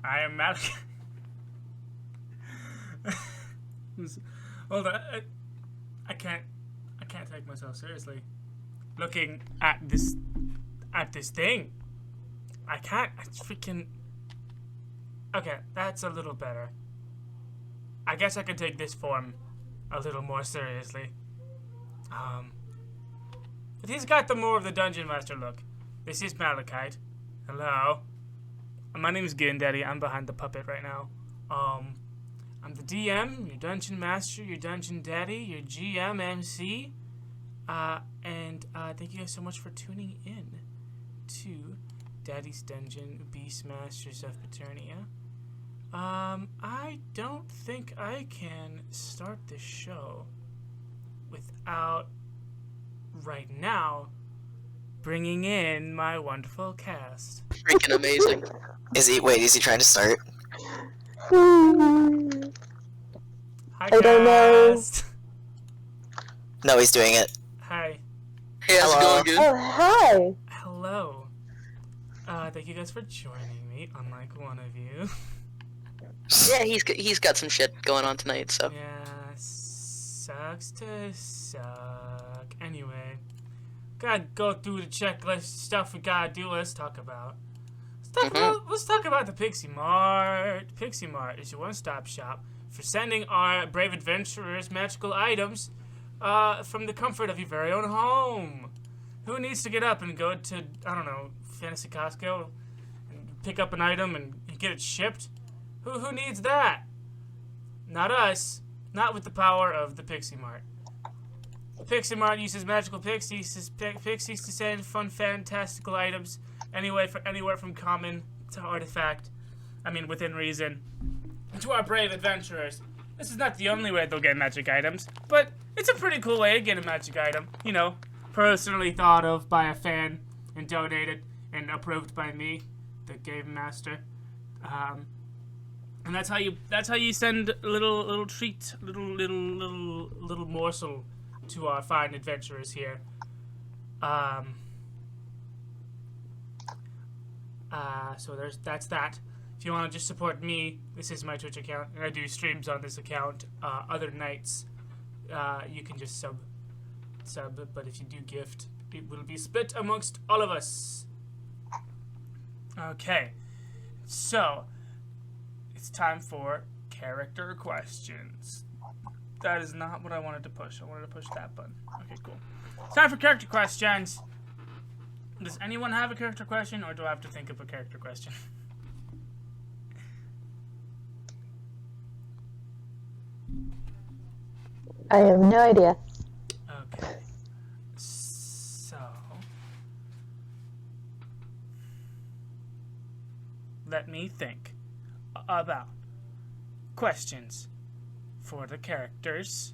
I am Malachi. Hold on. I can't take myself seriously. Looking at this thing. I can't. It's freaking. Okay, that's a little better. I guess I can take this form a little more seriously. But he's got the more of the Dungeon Master look. This is Malachite. Hello. My name is Goon Daddy. I'm behind the puppet right now. I'm the DM, your Dungeon Master, your Dungeon Daddy, your GM MC. And thank you guys so much for tuning in to Daddy's Dungeon, Beast Masters of Paternia. I don't think I can start this show without, right now, bringing in my wonderful cast. Freaking amazing. Is he trying to start? Hi, I don't know. cast. No, he's doing it. Hi. Hey, how's it Hello. going, Goon? Oh, hi! Hello. Thank you guys for joining me, unlike one of you. Yeah, he's got some shit going on tonight, so. Yeah, sucks to suck. Anyway, gotta go through the checklist stuff we gotta do. Let's talk about. Let's talk about the Pixie Mart. Pixie Mart is your one-stop shop for sending our brave adventurers magical items from the comfort of your very own home. Who needs to get up and go to, I don't know, Fantasy Costco and pick up an item and get it shipped? Who needs that? Not us. Not with the power of the Pixie Mart. The Pixie Mart uses magical pixies to send fun, fantastical items anywhere from common to artifact. I mean, within reason. To our brave adventurers. This is not the only way they'll get magic items, but it's a pretty cool way to get a magic item. You know, personally thought of by a fan and donated and approved by me, the game master. And that's how you send a little treat, little morsel to our fine adventurers here. So that's that. If you want to just support me, this is my Twitch account, and I do streams on this account. Other nights, you can just sub, but if you do gift, it will be split amongst all of us. Okay, so it's time for character questions. That is not what I wanted to push. I wanted to push that button. Okay, cool. It's time for character questions. Does anyone have a character question, or do I have to think of a character question? I have no idea. Okay. So let me think about questions for the characters.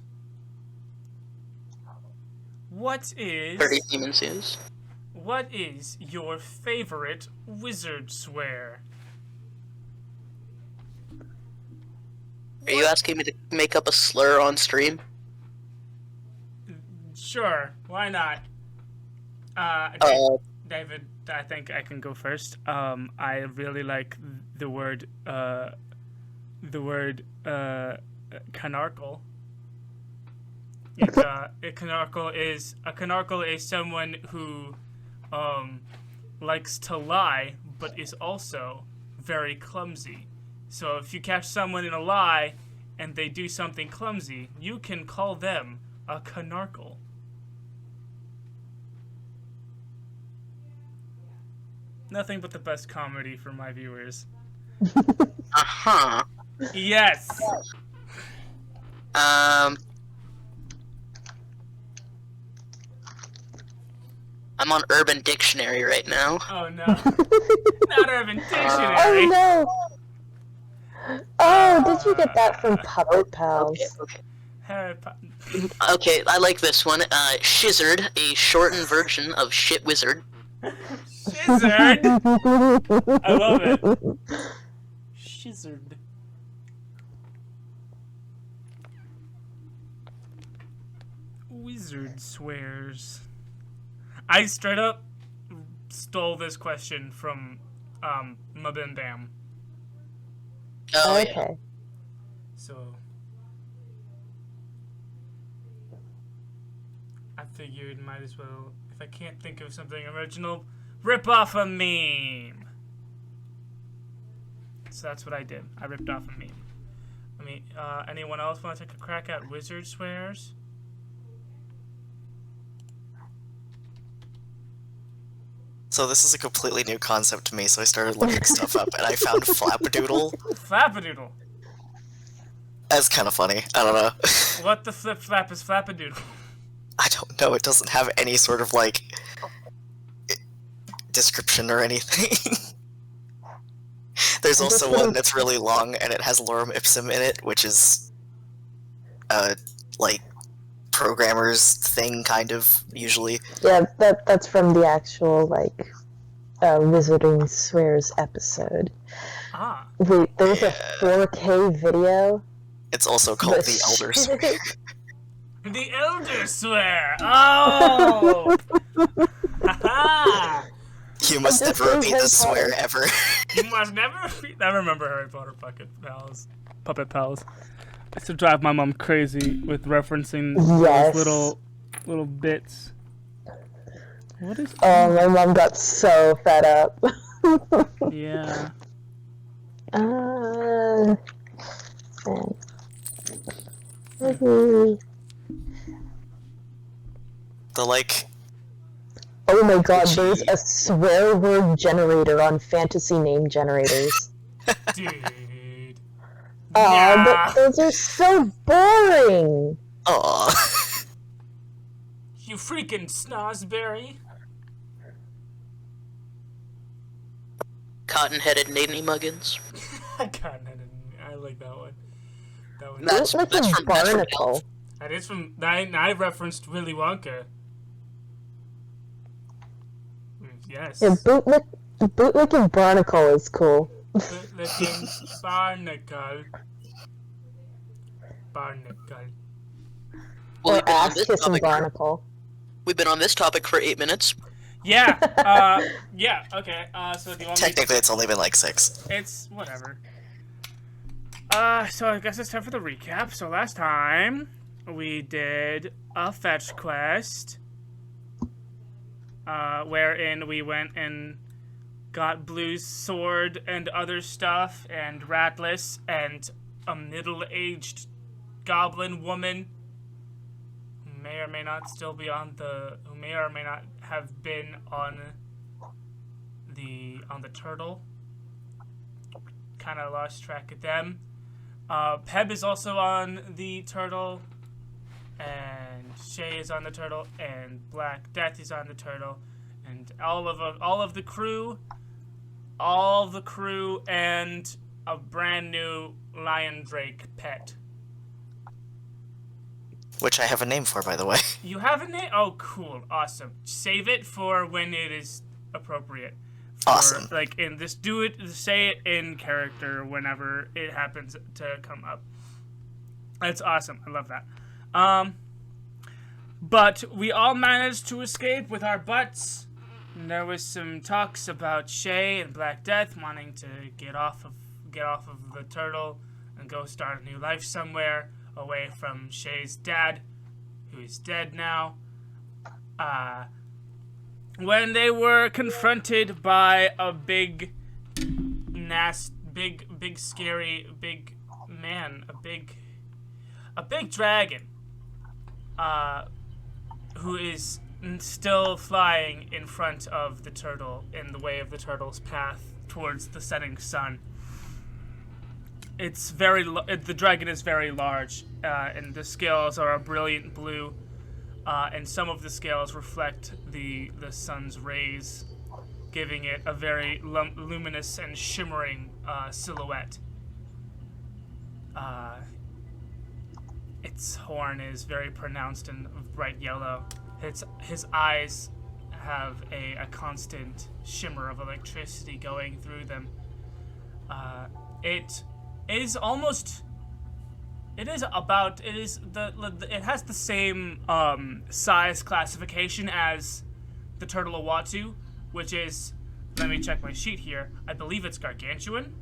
What is 30 demon suits. What is your favorite wizard swear? Are you asking me to make up a slur on stream? Sure, why not? David, I think I can go first. I really like the word canarkle. A canarkle is someone who likes to lie, but is also very clumsy. So if you catch someone in a lie and they do something clumsy, you can call them a canarkle. Nothing but the best comedy for my viewers. Uh-huh. Yes! I'm on Urban Dictionary right now. Oh no. Not Urban Dictionary! Oh no! Oh, did you get that from Puppet Pals? Okay. Harry Potter. Okay, I like this one. Shizzard, a shortened version of Shit Wizard. Shizzard! I love it. Shizzard. Wizard swears. I straight up stole this question from Mabim Bam. Oh, yeah. Okay. So I figured might as well, if I can't think of something original, rip off a meme. So that's what I did. I ripped off a meme. I mean, anyone else want to take a crack at wizard swears? So this is a completely new concept to me, so I started looking stuff up, and I found flappadoodle. Flappadoodle. That's kind of funny. I don't know. What the flip flap is flappadoodle? I don't know. It doesn't have any sort of, like, description or anything. There's also one that's really long, and it has lorem ipsum in it, which is, like, programmer's thing, kind of, usually. Yeah, that's from the actual, like, Wizarding Swears episode. Ah. Wait, there's a 4K video? It's also called the Elder Swear. The Elder Swear! Oh! Haha! You must never repeat the swear ever. You must never repeat. I remember Harry Potter Puppet Pals. Puppet Pals. I used to drive my mom crazy with referencing Yes. those little bits. What is? Oh, my mom got so fed up. Yeah. The, like... Oh my god, there's a swear word generator on fantasy name generators. Dude. Aw, but those are so boring! Aww. You freaking snozberry. Cotton-headed Nanny Muggins. I like that one. That one. That's Like that's a from barnacle. Elf. That is from. I referenced Willy Wonka. Yes. Yeah, bootlicking barnacle is cool. Bootlicking barnacle. Barnacle. Well, Or ass kissing barnacle. we've been on this topic for 8 minutes. Yeah. Yeah. Okay. So do you want me? Technically, it's only been like 6. It's whatever. So I guess it's time for the recap. So last time we did a fetch quest, wherein we went and got Blue's sword and other stuff, and Ratless, and a middle-aged goblin woman who may or may not still be on the, who may or may not have been on the turtle. Kind of lost track of them. Peb is also on the turtle, and Shay is on the turtle, and Black Death is on the turtle, and all of the crew, and a brand new lion drake pet. Which I have a name for, by the way. You have a name? Oh, cool, awesome. Save it for when it is appropriate. Awesome. Like, in this, say it in character whenever it happens to come up. That's awesome. I love that. But we all managed to escape with our butts. And there was some talks about Shay and Black Death wanting to get off of the turtle and go start a new life somewhere away from Shay's dad, who is dead now. When they were confronted by a big scary man, a big dragon, who is still flying in front of the turtle, in the way of the turtle's path towards the setting sun. It's the dragon is very large, and the scales are a brilliant blue. And some of the scales reflect the sun's rays, giving it a very luminous and shimmering silhouette. Its horn is very pronounced and bright yellow. His eyes have a constant shimmer of electricity going through them. It has the same size classification as the turtle Awatu, which is, let me check my sheet here, I believe it's gargantuan.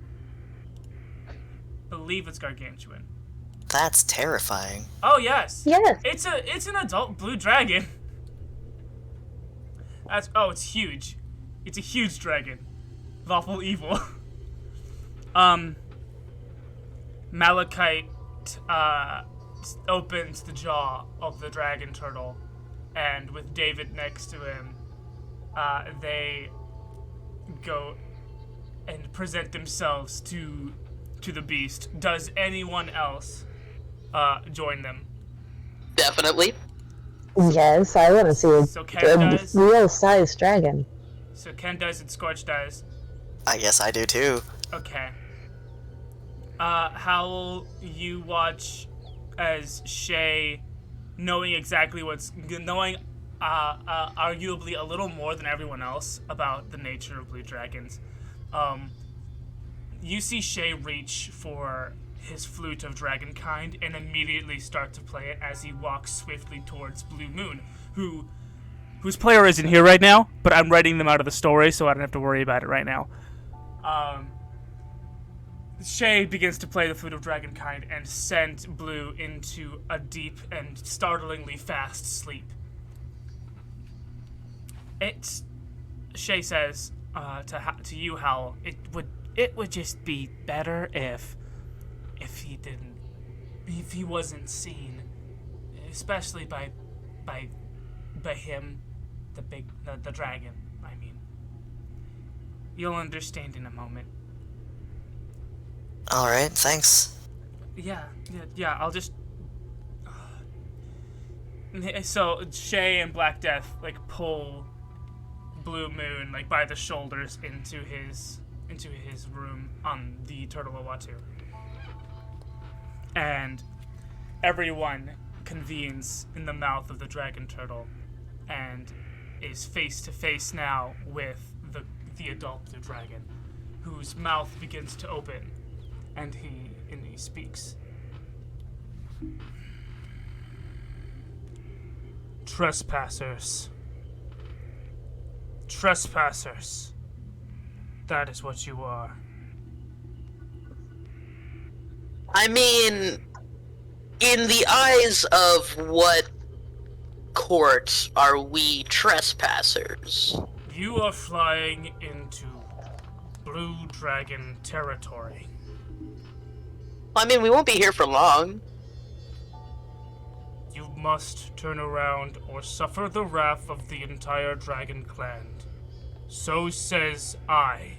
believe it's gargantuan. That's terrifying. Oh yes. Yes. It's an adult blue dragon. It's huge. It's a huge dragon. Lawful evil. Malachite opens the jaw of the dragon turtle, and with David next to him, they go and present themselves to the beast. Does anyone else join them? Definitely. Yes, I want to see So Ken a does. real size dragon. So Ken does and Skortch does. I guess I do too. Okay. Howle, you watch as Shay, knowing exactly knowing arguably a little more than everyone else about the nature of blue dragons. You see Shay reach for his flute of dragonkind and immediately start to play it as he walks swiftly towards Blu Moon, whose player isn't here right now, but I'm writing them out of the story, so I don't have to worry about it right now. Shay begins to play the flute of dragonkind and send Blu into a deep and startlingly fast sleep. Shay says to you, Howle, it would just be better if he wasn't seen, especially by him, the dragon. I mean, you'll understand in a moment. All right, thanks. Yeah. I'll just. So Shay and Black Death pull Blu Moon by the shoulders into his room on the Turtle of Watu, and everyone convenes in the mouth of the dragon turtle, and is face to face now with the adult blue dragon, whose mouth begins to open. And he speaks. Trespassers. Trespassers. That is what you are. I mean, in the eyes of what court are we trespassers? You are flying into blue dragon territory. I mean, we won't be here for long. You must turn around or suffer the wrath of the entire dragon clan. So says I,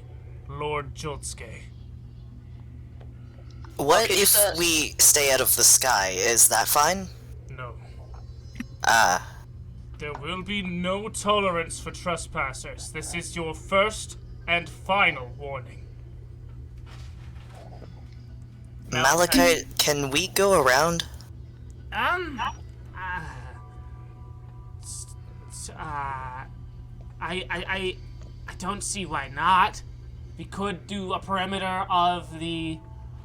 Lord Jyden. What Okay, if we stay out of the sky? Is that fine? No. There will be no tolerance for trespassers. This is your first and final warning. Malachite, can we go around? I don't see why not. We could do a perimeter of the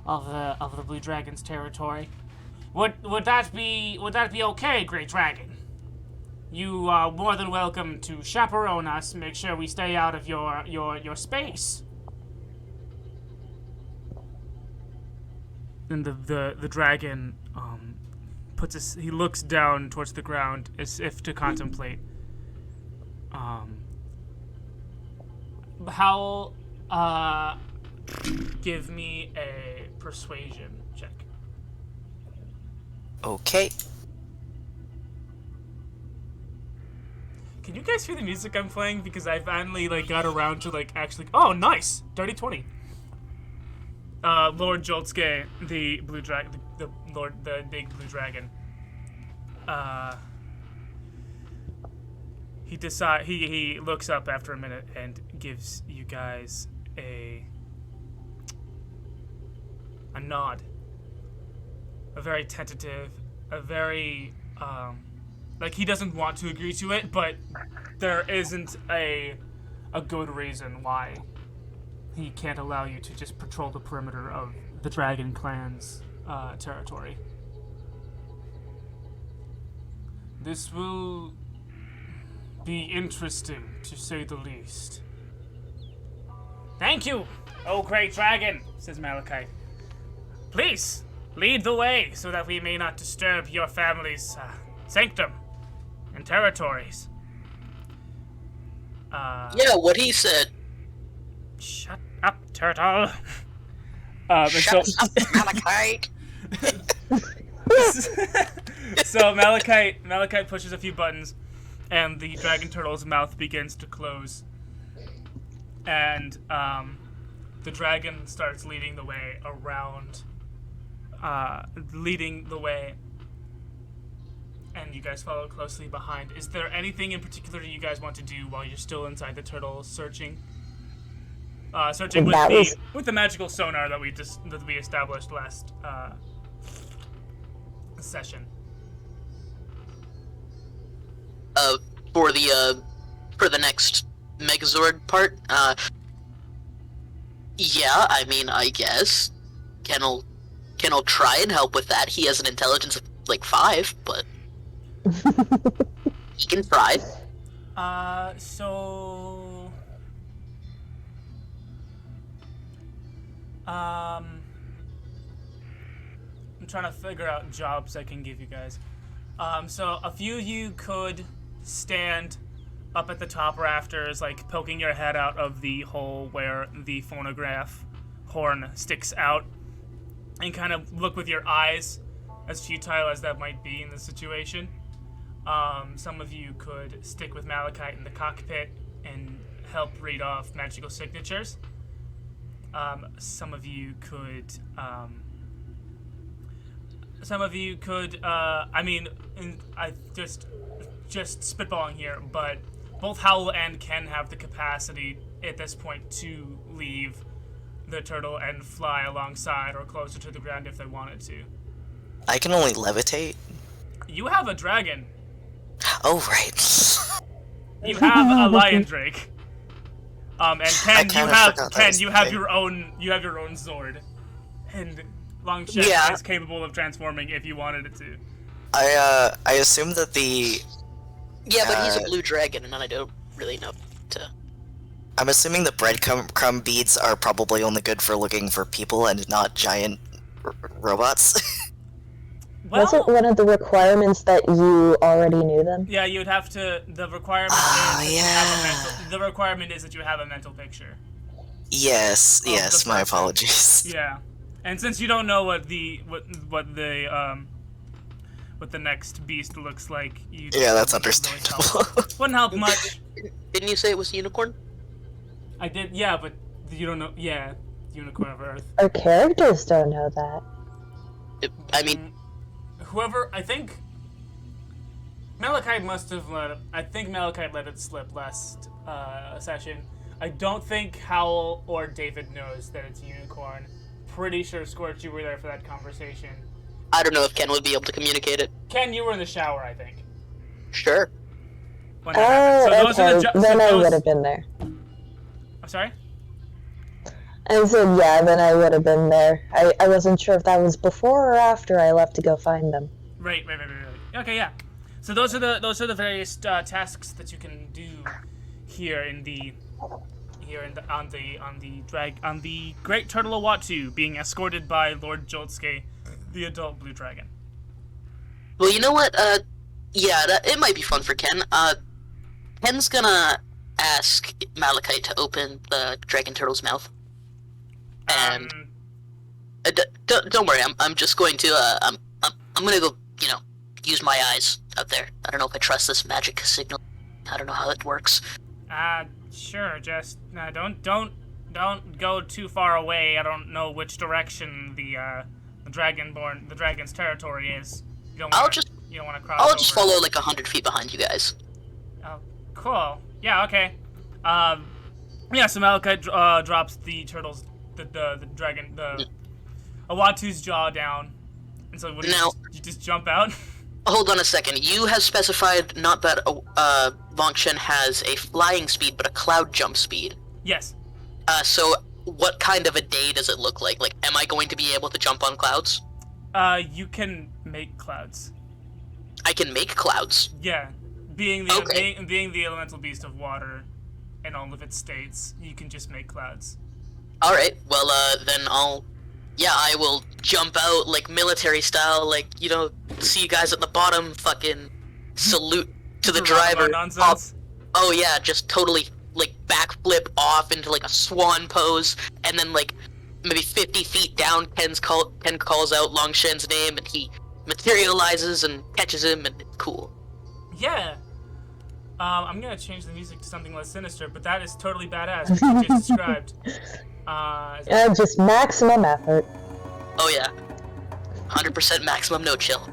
Blue Dragon's territory. Would that be okay, Great Dragon? You are more than welcome to chaperone us, make sure we stay out of your space. And the dragon he looks down towards the ground as if to contemplate. Howle, give me a persuasion check. Okay. Can you guys hear the music I'm playing? Because I finally got around to actually. Oh, nice! Dirty 20. Lord Jyden, the blue dragon, the big blue dragon. He looks up after a minute and gives you guys a nod. A very tentative, a very he doesn't want to agree to it, but there isn't a good reason why he can't allow you to just patrol the perimeter of the Dragon Clan's territory. This will be interesting, to say the least. Thank you, oh great dragon, says Malachite. Please, lead the way so that we may not disturb your family's sanctum and territories. Yeah, what he said. Shut up, turtle. Shut up, Malachite! So Malachite pushes a few buttons, and the dragon turtle's mouth begins to close. And the dragon starts leading the way around, and you guys follow closely behind. Is there anything in particular you guys want to do while you're still inside the turtle, searching with the magical sonar that we established last session? For the next Megazord part, yeah, I mean, I guess Ken'll try and help with that. He has an intelligence of like 5, but he can try. So I'm trying to figure out jobs I can give you guys. So a few of you could stand up at the top rafters, like poking your head out of the hole where the phonograph horn sticks out, and kind of look with your eyes, as futile as that might be in this situation. Some of you could stick with Malachite in the cockpit and help read off magical signatures. Some of you could, I mean, I just spitballing here, but both Howle and Ken have the capacity at this point to leave the turtle and fly alongside or closer to the ground if they wanted to. I can only levitate. You have a dragon. Oh, right. You have a lion drake. And Ken, you have your own Zord. And Longship is capable of transforming if you wanted it to. I assume that the... Yeah, but he's a blue dragon, and I don't really know to... I'm assuming the breadcrumb beads are probably only good for looking for people and not giant robots. Well, wasn't one of the requirements that you already knew them? Yeah, you would have to. The requirement the requirement is that you have a mental picture. Yes, my apologies. Yeah, and since you don't know what the next beast looks like, that's understandable. Wouldn't help much. Didn't you say it was unicorn? I did, yeah, but you don't know. Yeah, unicorn of Earth. Our characters don't know that. I mean, whoever, I think Malachite let it slip last session. I don't think Howle or David knows that it's a unicorn. Pretty sure, Skortch, you were there for that conversation. I don't know if Ken would be able to communicate it. Ken, you were in the shower, I think. Sure. When that happened. So okay. Then I would have been there. I'm sorry? I said, yeah, then I would have been there. I wasn't sure if that was before or after I left to go find them. Right. Okay, yeah. So those are the various tasks that you can do on the Great Turtle Awatu, being escorted by Lord Joltske, the adult blue dragon. Well, you know what? It might be fun for Ken. Ken's gonna ask Malachite to open the dragon turtle's mouth. And don't worry, I'm just going to I'm gonna go, use my eyes out there. I don't know if I trust this magic signal. I don't know how it works. Sure. Just don't go too far away. I don't know which direction the dragon's territory is. You don't want to cross. I'll just follow like 100 feet behind you guys. Oh, cool. Yeah. Okay. So Malachite drops the turtle's the dragon Awatu's jaw down, and so you just jump out. Hold on a second. You have specified not that Longshen has a flying speed, but a cloud jump speed. Yes. So what kind of a day does it look like? Like, am I going to be able to jump on clouds? You can make clouds. I can make clouds? Yeah. Being the elemental beast of water in all of its states, you can just make clouds. Alright, well, then I will jump out like military style, like see you guys at the bottom, fucking salute to the driver. Nonsense. Oh yeah, just totally like backflip off into like a swan pose, and then like maybe 50 feet down, Ken calls out Long Shen's name, and he materializes and catches him, and it's cool. Yeah. I'm gonna change the music to something less sinister, but that is totally badass, what you just described. Yeah, just maximum effort. Oh yeah. 100% maximum no chill.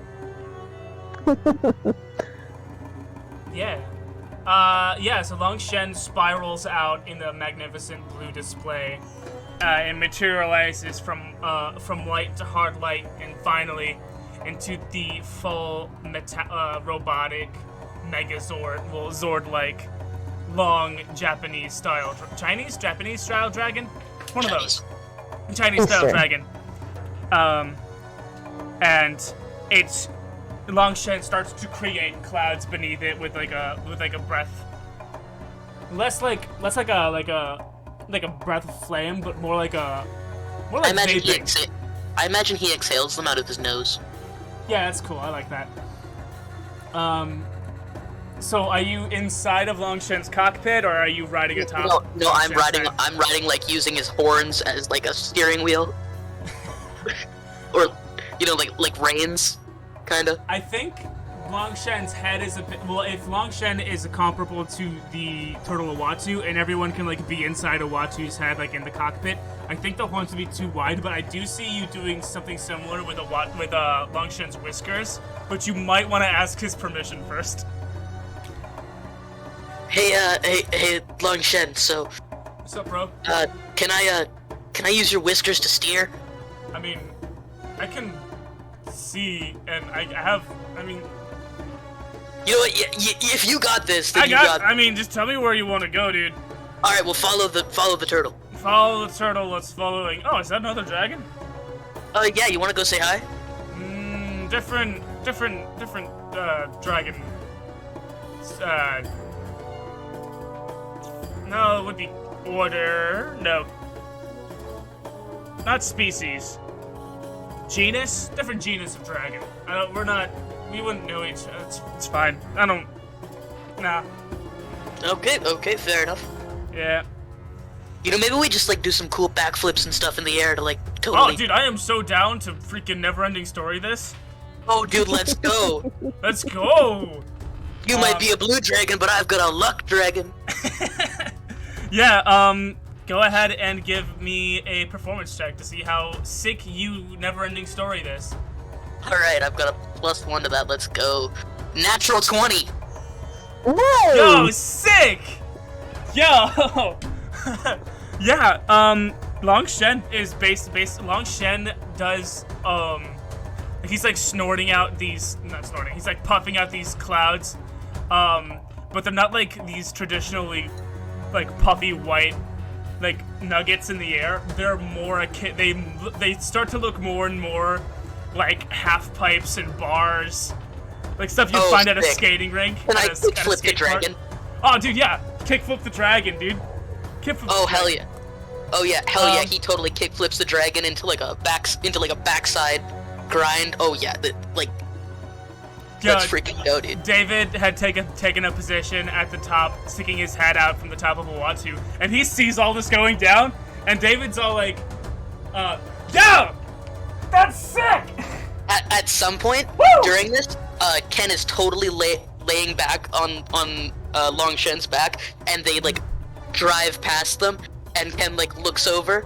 Yeah. So Long Shen spirals out in the magnificent blue display, and materializes from light to hard light, and finally into the full robotic Megazord, well, Zord-like, long Japanese style, Japanese style dragon? One of those. Chinese style dragon. And it's Long Shen starts to create clouds beneath it with like a breath, less like a breath of flame, but more like I imagine he exhales them out of his nose. Yeah, that's cool. I like that. So are you inside of Long Shen's cockpit, or are you riding atop? No, I'm riding like using his horns as like a steering wheel, or like reins, kind of. I think Long Shen's head is a bit. Well, if Long Shen is comparable to the turtle Uatu, and everyone can like be inside Uatu's head, like in the cockpit, I think the horns would be too wide. But I do see you doing something similar with Long Shen's whiskers, but you might want to ask his permission first. Hey, Long Shen. So, what's up, bro? Can I use your whiskers to steer? I mean, I can see, and I have. I mean, you know what? If you got this, then I mean, just tell me where you want to go, dude. All right, well, follow the turtle. Follow the turtle. Let's follow. Like, oh, is that another dragon? Yeah. You want to go say hi? Different dragon. No, it would be order. No. Not species. Genus? Different genus of dragon. We wouldn't know each other. It's fine. Nah. Okay, fair enough. Yeah. Maybe we just like do some cool backflips and stuff in the air to like totally. Oh, dude, I am so down to freaking never-ending story this. Oh, dude, let's go. Let's go. You might be a blue dragon, but I've got a luck dragon. Yeah, go ahead and give me a performance check to see how sick you never-ending story this. Alright, I've got a +1 to that. Let's go. Natural 20. Nice! Yo, sick! Yo! Yeah, Long Shen is Long Shen does, he's like snorting out these, not snorting, he's like puffing out these clouds, but they're not like these traditionally, like, puffy white, like, nuggets in the air. They're more they start to look more and more like half pipes and bars, like stuff you'd find at a skating rink. Can I kickflip the dragon? Oh, dude, yeah, kickflip the dragon, dude. Oh, hell yeah. Oh yeah, hell yeah, he totally kickflips the dragon into like a backside grind. Oh yeah, let's freaking go, dude. David had taken a position at the top, sticking his head out from the top of Uatu, and he sees all this going down, and David's all like, yo! That's sick! At some point during this, Ken is totally laying back on Long Shen's back, and they like drive past them, and Ken like looks over,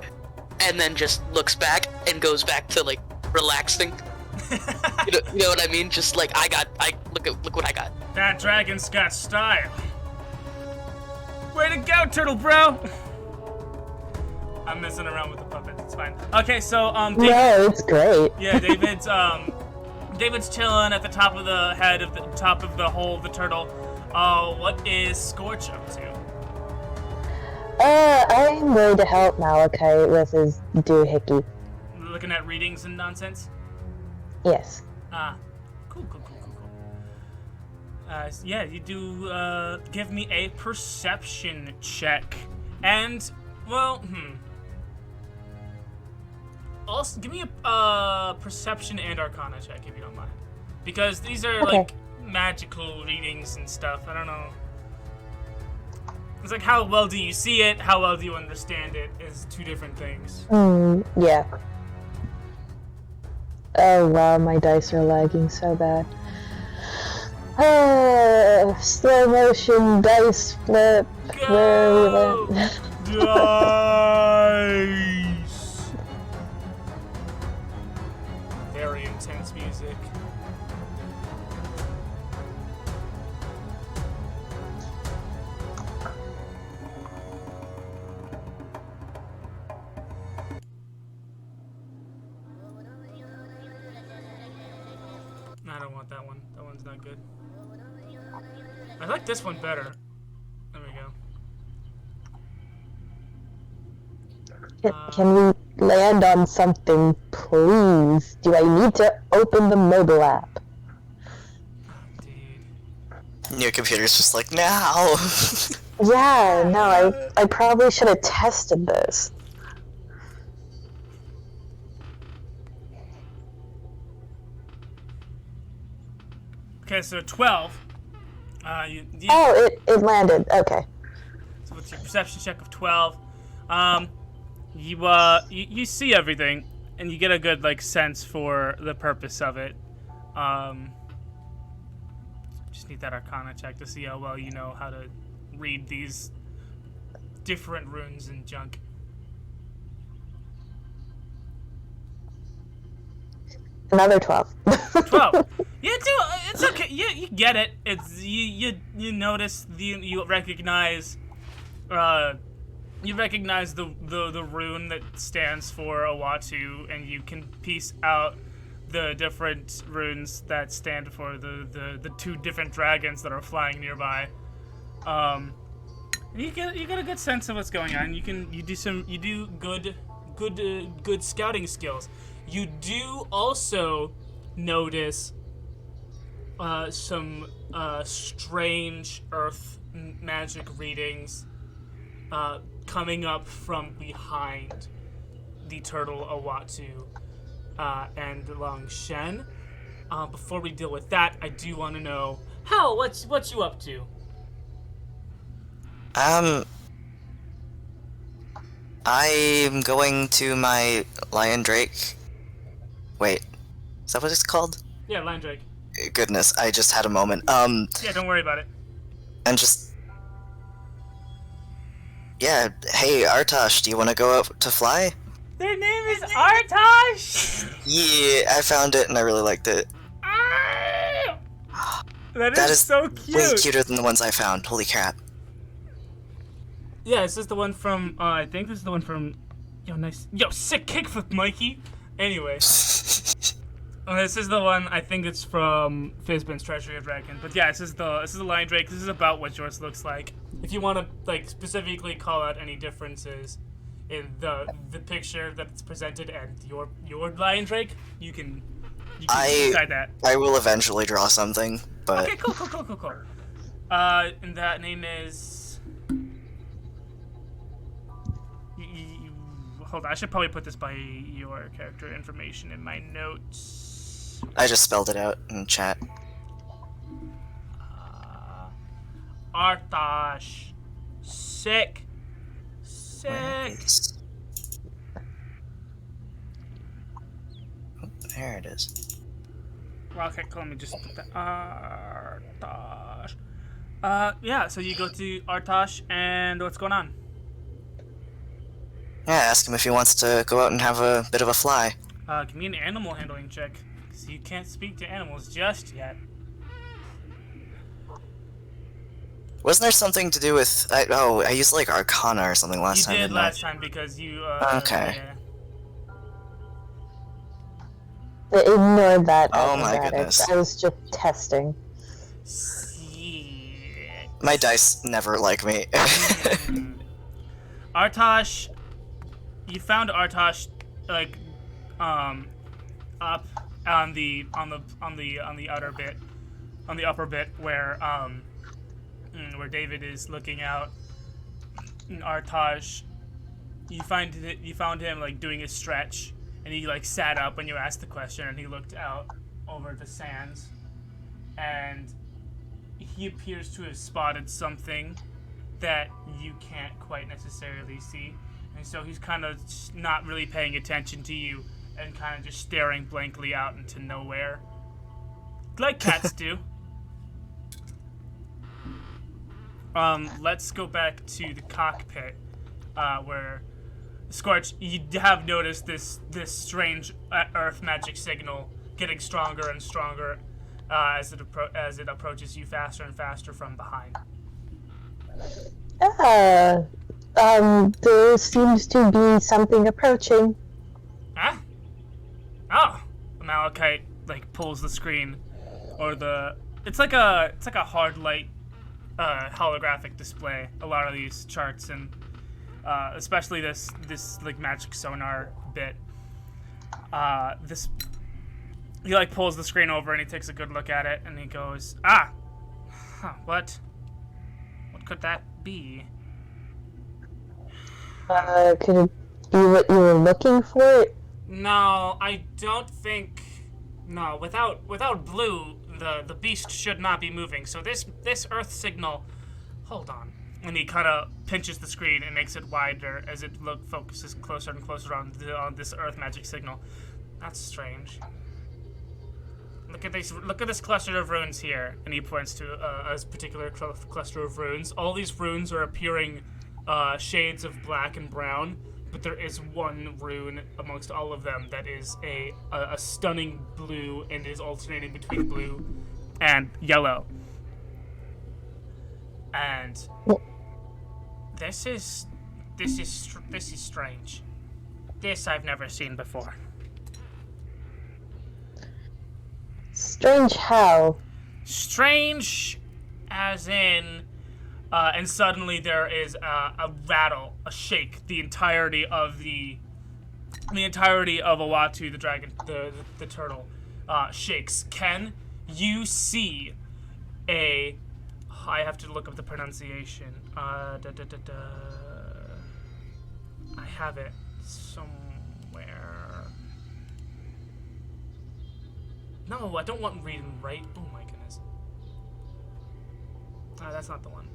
and then just looks back and goes back to like relaxing. you know what I mean? Just like look what I got. That dragon's got style. Way to go, turtle bro! I'm messing around with the puppets. It's fine. Okay, so David, no, it's great. Yeah, David's chilling at the top of the head of the top of the hole of the turtle. What is Skortch up to? I'm going to help Malachite with his doohickey. Looking at readings and nonsense? Yes. Cool. Yeah, you do, give me a perception check. And, well, also give me a perception and arcana check if you don't mind, because these are Okay. like magical readings and stuff. I don't know. It's like how well do you see it, how well do you understand it is two different things. Yeah. Oh wow, my dice are lagging so bad. Slow motion dice flip. Where are we at? Nice. Very intense music. I don't want that one. That one's not good. I like this one better. There we go. Can we land on something, please? Do I need to open the mobile app? Dude. Your computer's just like, now! Yeah, no, I probably should have tested this. Okay, so 12. Oh, it landed. Okay. So with your perception check of 12, you see everything, and you get a good like sense for the purpose of it. Just need that Arcana check to see how well you know how to read these different runes and junk. Another 12. 12. Yeah, it's okay. You get it. It's you notice you recognize the rune that stands for Owatu, and you can piece out the different runes that stand for the two different dragons that are flying nearby. You get a good sense of what's going on. You do good scouting skills. You do also notice some strange earth magic readings coming up from behind the turtle Owatu and Long Shen. Before we deal with that, I do want to know, Howle, what you up to? I'm going to my lion drake. Wait, is that what it's called? Yeah, Lion Drake. Goodness, I just had a moment. Yeah, don't worry about it. And just... Yeah, hey, Artosh, do you want to go out to fly? Their name is Artosh! Yeah, I found it and I really liked it. That That is is so cute! way cuter than the ones I found, holy crap. Yeah, this is the one from, I think this is the one from, yo, nice, yo, sick kickflip, Mikey! Anyway. This is the one, I think it's from Fizban's Treasury of Dragon. But yeah, this is the Lion Drake. This is about what yours looks like. If you want to, like, specifically call out any differences in the picture that's presented and your Lion Drake, you can decide that. I will eventually draw something, but... Okay, cool. And that name is... Hold on, I should probably put this by your character information in my notes. I just spelled it out in chat. Artosh. Sick. Where is... Oh, there it is. Well, okay, cool, let me just put that. Artosh. Yeah, so you go to Artosh, and what's going on? Yeah, ask him if he wants to go out and have a bit of a fly. Give me an animal handling check, because you can't speak to animals just yet. Wasn't there something to do with... I used like Arcana or something last time. You did didn't I? last time because you, Okay. Yeah. Ignore that. Oh my acrobatics. goodness. I was just testing. Sick. My dice never like me. Artosh, you found Artosh like up on the outer bit, on the upper bit where David is looking out. Artosh, you found him like doing a stretch, and he like sat up when you asked the question, and he looked out over the sands, and he appears to have spotted something that you can't quite necessarily see, and so he's kind of not really paying attention to you and kind of just staring blankly out into nowhere, like cats do. Let's go back to the cockpit, where Skortch, you have noticed this strange earth magic signal getting stronger and stronger as it approaches you faster and faster from behind. There seems to be something approaching. Huh? Oh, Malachite like pulls the screen, or it's like a hard light holographic display. A lot of these charts, and especially this like magic sonar bit. He like pulls the screen over and he takes a good look at it and he goes, what could that be? Could it be what you were looking for? No, I don't think. No, without Blue, the beast should not be moving. So this Earth signal. Hold on. And he kind of pinches the screen and makes it wider as it focuses closer and closer on this Earth magic signal. That's strange. Look at this cluster of runes here, and he points to a particular cluster of runes. All these runes are appearing shades of black and brown, but there is one rune amongst all of them that is a stunning blue and is alternating between blue and yellow. And this is strange. This I've never seen before. Strange how? Strange as in, and suddenly there is a rattle, a shake. The entirety of Awatu, the dragon, the turtle, shakes. Ken, you see I have to look up the pronunciation. I have it somewhere. No, I don't want read and write. Oh my goodness. That's not the one.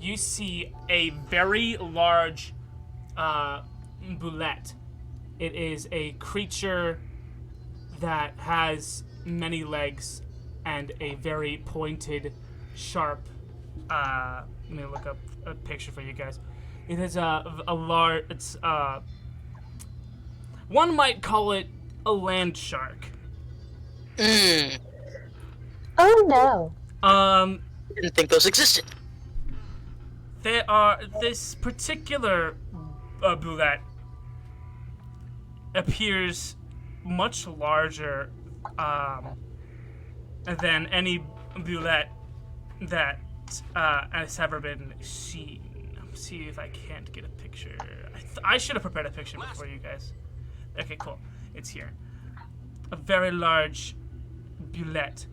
You see a very large boulette. It is a creature that has many legs and a very pointed, sharp. Let me look up a picture for you guys. It is a large. It's one might call it a land shark. Oh no. Didn't think those existed. This particular boulette appears much larger than any boulette that has ever been seen. See if I can't get a picture. I should have prepared a picture before you guys. Okay, cool. It's here. A very large boulette.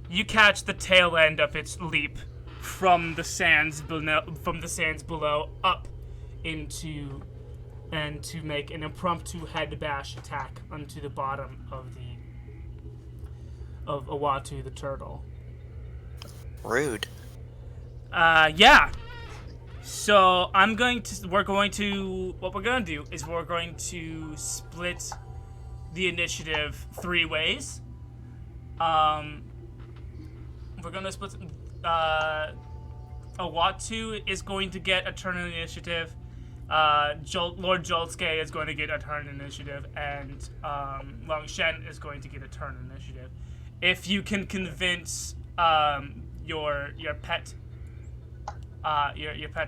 You catch the tail end of its leap from the sands below up into, and to make an impromptu head bash attack onto the bottom of Awatu the turtle. Rude. Yeah. So what we're going to do is we're going to split the initiative 3 ways. We're going to split. Awatu is going to get a turn in the initiative. Lord Joltske is going to get a turn in initiative, and Longshen is going to get a turn in initiative. If you can convince your pet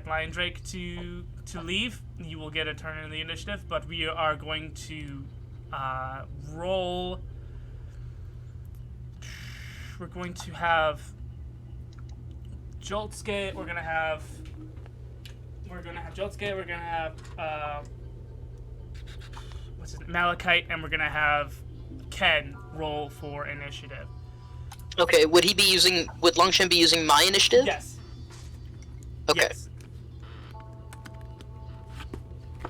lion drake to leave, you will get a turn in the initiative. But we are going to roll. We're going to have Joltske. We're gonna have Joltske. We're gonna have Malachite, and we're gonna have Ken roll for initiative. Okay, would Longshen be using my initiative? Yes. Okay. Yes.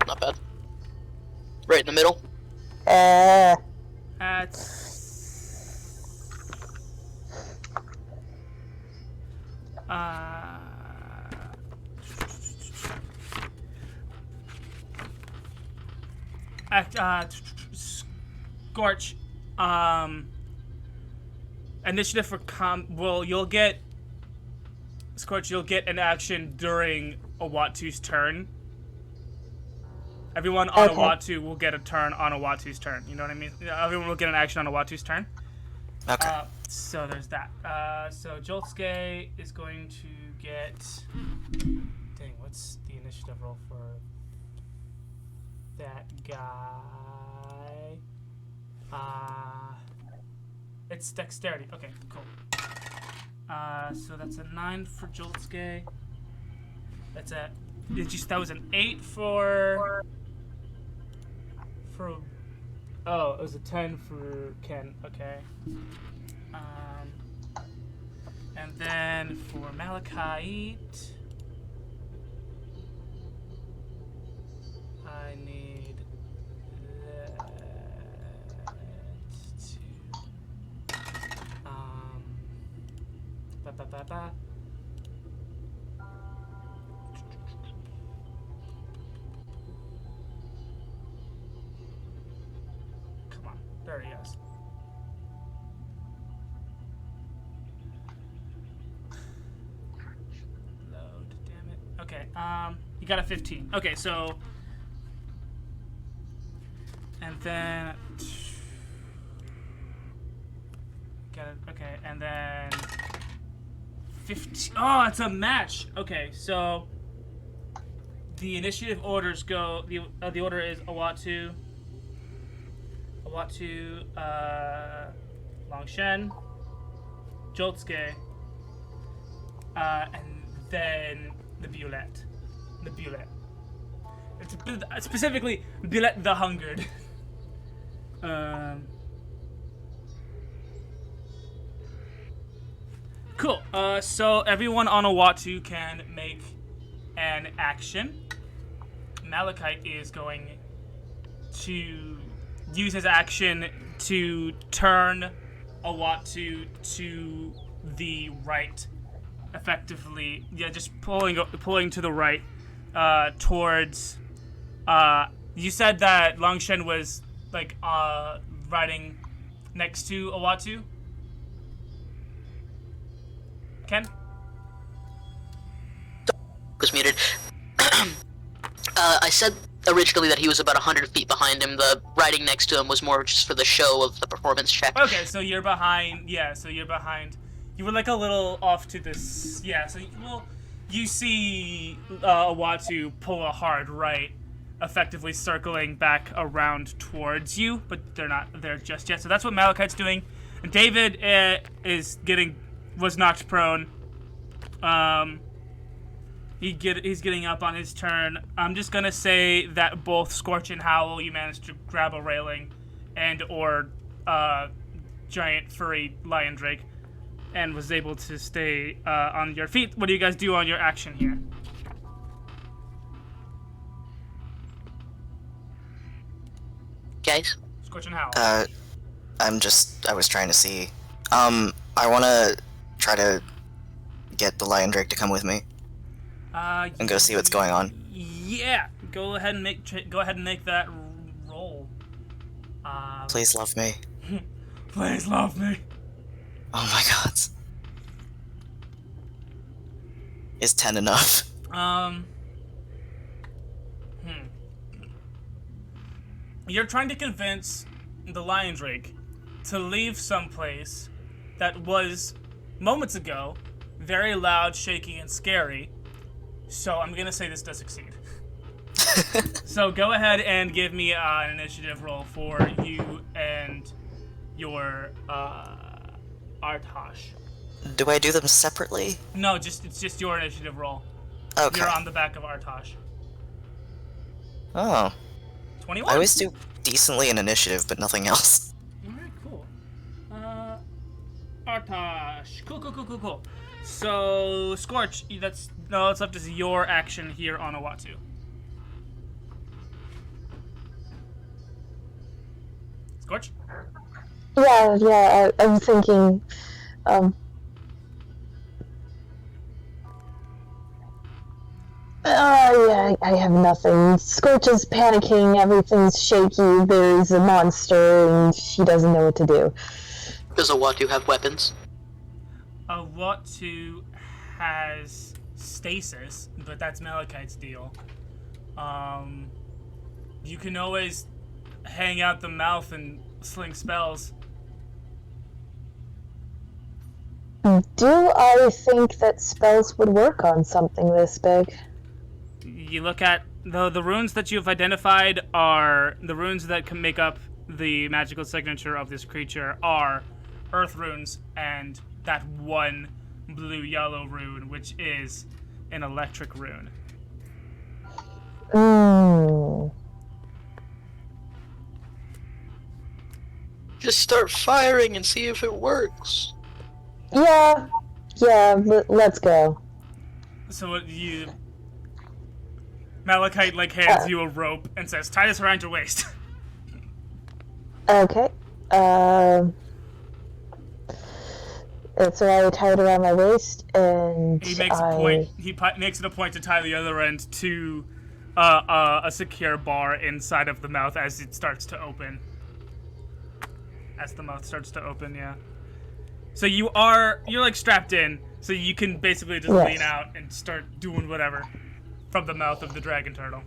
Not bad. Right in the middle. That's... Skortch, initiative for you'll get Skortch, you'll get an action during Owatu's turn. Everyone on Owatu will get a turn on Owatu's turn. You know what I mean? Everyone will get an action on Owatu's turn. Okay. So there's that. So Joltsuke is going to get... Dang, what's the initiative roll for that guy? It's dexterity. Okay, cool. So that's a 9 for Joltsuke. That's a... That was an 8 for... Oh, it was a 10 for Ken. Okay. And then for Malachite, I need that to Come on, there he is. Load, damn it. Okay, you got a 15. Okay, so, and then, got it. Okay, and then 15. Oh, it's a match. Okay, so the initiative orders go. The order is Owatu, Longshen, Joltsuke, and then the Bulette. The Bulette. It's specifically Bulette the Hungered. Cool. So everyone on Owatu can make an action. Malachite is going to use his action to turn Owatu to the right, effectively. Yeah, just pulling to the right, towards. You said that Longshen was like riding next to Owatu. Ken? Was muted. I said originally that he was about 100 feet behind him. The riding next to him was more just for the show of the performance check. Okay, so you're behind. Yeah, so you're behind. You were like a little off to this. Yeah, so you see Owatu pull a hard right, effectively circling back around towards you, but they're not there just yet. So that's what Malachite's doing. And David was knocked prone. He's getting up on his turn. I'm just gonna say that both Skortch and Howle, you managed to grab a railing, or giant furry lion drake, and was able to stay on your feet. What do you guys do on your action here? Guys? Skortch and Howle. I was trying to see. I wanna try to get the lion drake to come with me. And go see what's going on. Yeah, go ahead and make that roll. Please love me. Please love me. Oh my god. Is 10 enough? You're trying to convince the lion drake to leave someplace that was moments ago very loud, shaky, and scary. So I'm gonna say this does succeed. So go ahead and give me an initiative roll for you and your Artosh. Do I do them separately? No, it's just your initiative roll. Okay. You're on the back of Artosh. Oh. 21. I always do decently in initiative, but nothing else. Alright, cool. Artosh. Cool. So, Skortch, it's left as your action here on Owatu. Skortch? Yeah, I'm thinking, yeah, I have nothing. Skorch is panicking, everything's shaky, there's a monster, and she doesn't know what to do. Does a Watu have weapons? A Watu has stasis, but that's Malachite's deal. You can always hang out the mouth and sling spells. Do I think that spells would work on something this big? You look at the runes that you've identified are the runes that can make up the magical signature of this creature are earth runes and that one blue-yellow rune, which is an electric rune. Just start firing and see if it works. Yeah, let's go. So Malachite hands you a rope and says, "Tie this around your waist." Okay. It's already tied around my waist, and He makes a point. He makes it a point to tie the other end to a secure bar inside of the mouth as it starts to open. As the mouth starts to open, yeah. So you're strapped in, so you can basically just lean out and start doing whatever from the mouth of the dragon turtle.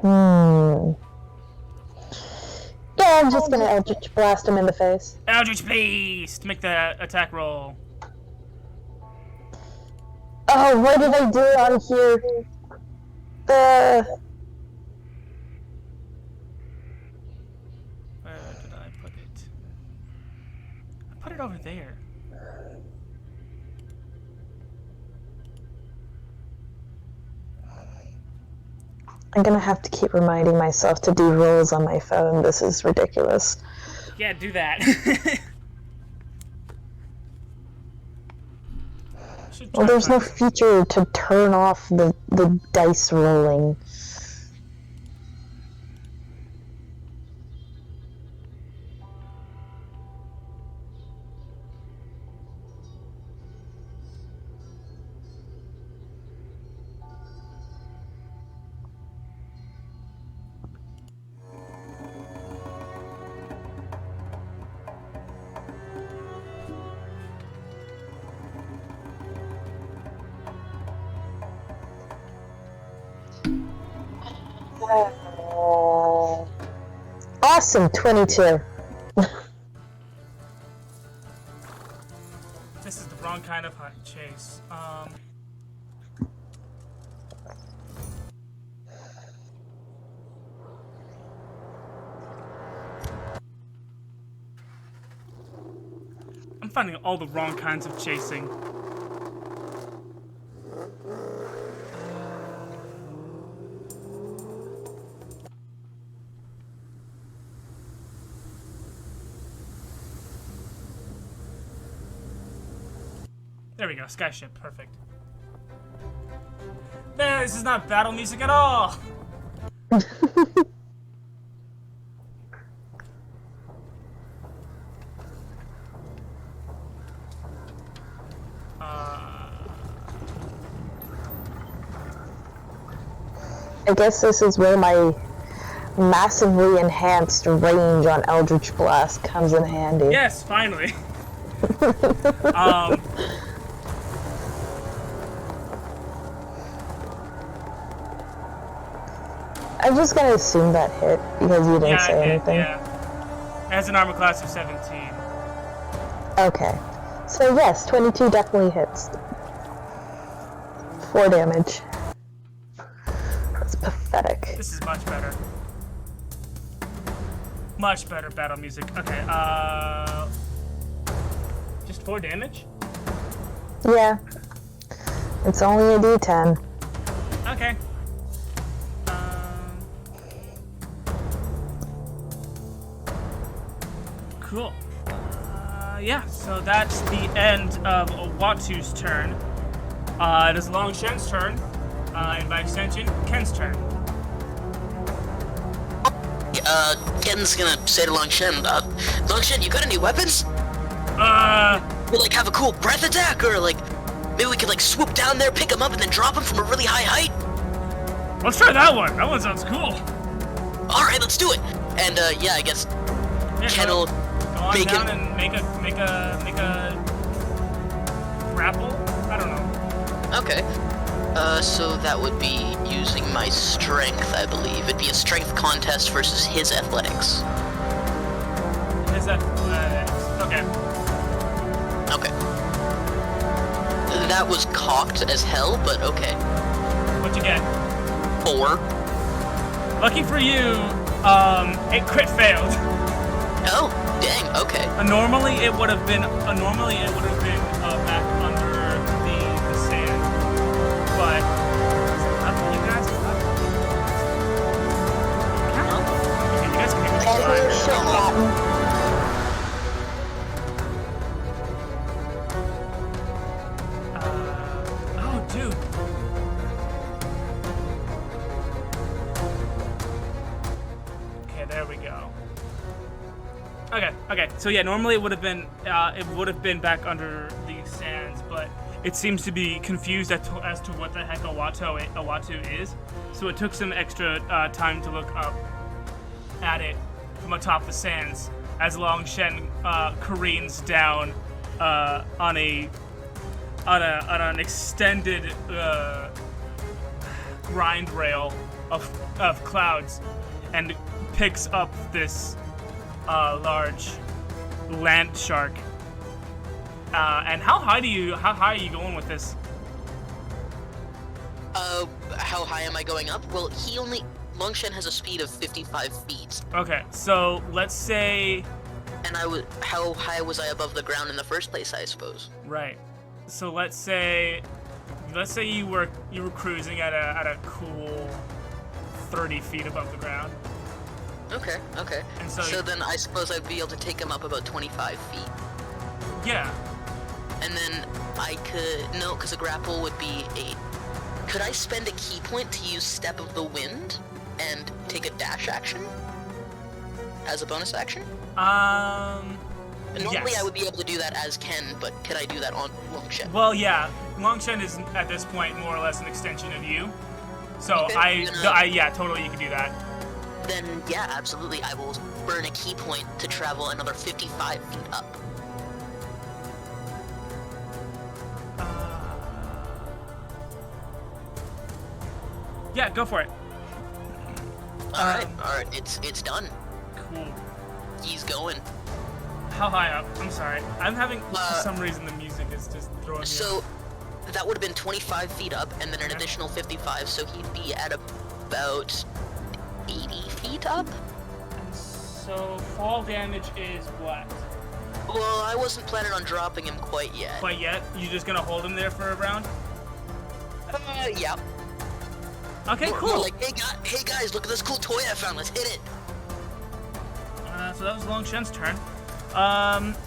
Yeah, I'm just gonna Eldritch Blast him in the face. Eldritch Blast! Make the attack roll. Oh, what did I do on here? Where did I put it? I put it over there. I'm gonna have to keep reminding myself to do rolls on my phone. This is ridiculous. Yeah, do that. Well, there's no feature to turn off the dice rolling. Awesome, 22. This is the wrong kind of chase. I'm finding all the wrong kinds of chasing. There we go, skyship, perfect. There, this is not battle music at all! I guess this is where my massively enhanced range on Eldritch Blast comes in handy. Yes, finally. I'm just gonna assume that hit because you didn't say anything. Yeah. It has an armor class of 17. Okay. So yes, 22 definitely hits. 4 damage. That's pathetic. This is much better. Much better battle music. Okay, just 4 damage? Yeah. It's only a D10. Okay. Cool. Yeah, so that's the end of Watu's turn. It is Long Shen's turn, and by extension, Ken's turn. Ken's gonna say to Longshen, Longshen, you got any weapons? We like have a cool breath attack, or like maybe we could like swoop down there, pick him up, and then drop him from a really high height. Let's try that one. That one sounds cool. All right, let's do it. And yeah, I guess Ken will Go on make down him. and make a grapple. I don't know. Okay. So that would be using my strength, I believe. It'd be a strength contest versus his athletics. His athletics. Okay. Okay. That was cocked as hell, but okay. What'd you get? 4. Lucky for you, it crit failed. Oh, dang. Okay. Normally it would have been back under the sand, but up to you guys. Okay, you guys can make a try. Oh, dude. Okay, there we go. Okay. So yeah, normally it would have been back under the sands, but it seems to be confused as to what the heck Awatu is. So it took some extra time to look up at it from atop the sands as Longshen careens down on an extended grind rail of clouds and picks up this large land shark. And how high are you going with this? How high am I going up? Well, Longshen has a speed of 55 feet. Okay, so let's say. And how high was I above the ground in the first place, I suppose? Right. So let's say you were cruising at a cool 30 feet above the ground. Okay. And so then I suppose I'd be able to take him up about 25 feet. Yeah. And then I could... No, because a grapple would be 8. Could I spend a key point to use Step of the Wind and take a dash action? As a bonus action? Normally yes. I would be able to do that as Ken, but could I do that on Longshen? Well, yeah. Longshen is, at this point, more or less an extension of you. So Okay, yeah, totally you could do that. Then, yeah, absolutely. I will burn a key point to travel another 55 feet up. Yeah, go for it. Alright, it's done. Cool. He's going. How high up? I'm sorry. I'm having, for some reason, the music is just throwing me So, off. that would have been 25 feet up, and then an additional 55, so he'd be at about 80 feet up? So, fall damage is what? Well, I wasn't planning on dropping him quite yet. Quite yet? You just gonna hold him there for a round? Yeah. Okay, More cool. like, hey guys, look at this cool toy I found, let's hit it! So that was Longshen's turn.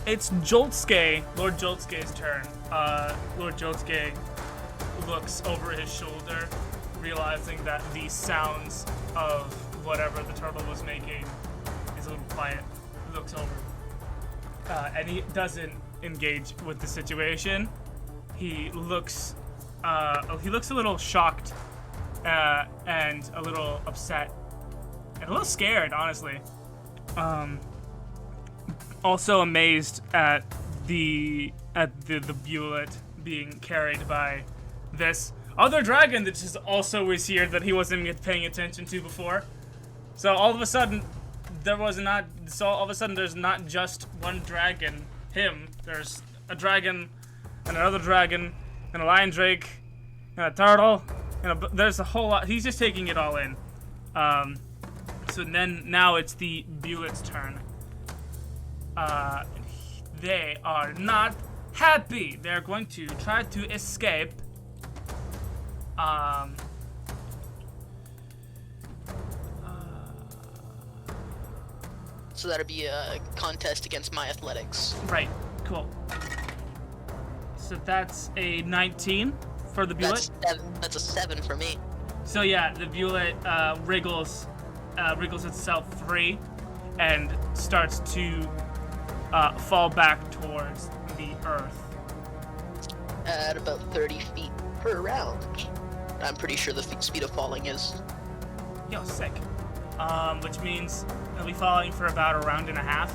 It's Joltske, Lord Joltske's turn. Lord Joltske looks over his shoulder, realizing that the sounds of whatever the turtle was making is a little quiet. He looks over. And he doesn't engage with the situation. He looks a little shocked and a little upset and a little scared, honestly. Also amazed at the Bullet being carried by this other dragon that just also was here that he wasn't paying attention to before. So all of a sudden there's not just one dragon, him. There's a dragon and another dragon and a lion drake and a turtle and there's a whole lot. He's just taking it all in. So now it's the Bulet's turn. They are not happy. They're going to try to escape. So that'd be a contest against my athletics. Right. Cool. So that's a 19 for the Bulet. That's a 7 for me. So yeah, the Bulet wriggles wriggles itself free and starts to fall back towards the earth. At about 30 feet per round. I'm pretty sure the speed of falling is. Yo, sick. Which means it'll be falling for about a round and a half.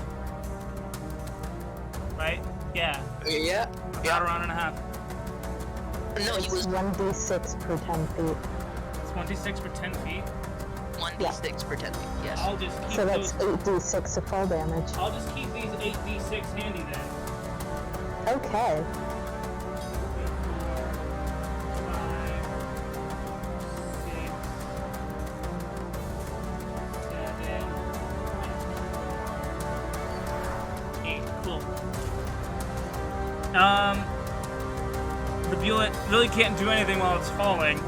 Right? Yeah. Yeah. About a round and a half. No, he was 1d6 per 10 feet. It's 1d6 per 10 feet. 1d6 per 10 feet, yes. I'll just keep So that's those. 8d6 of fall damage. I'll just keep these 8d6 handy then. Okay. 8. Cool. The bullet really can't do anything while it's falling,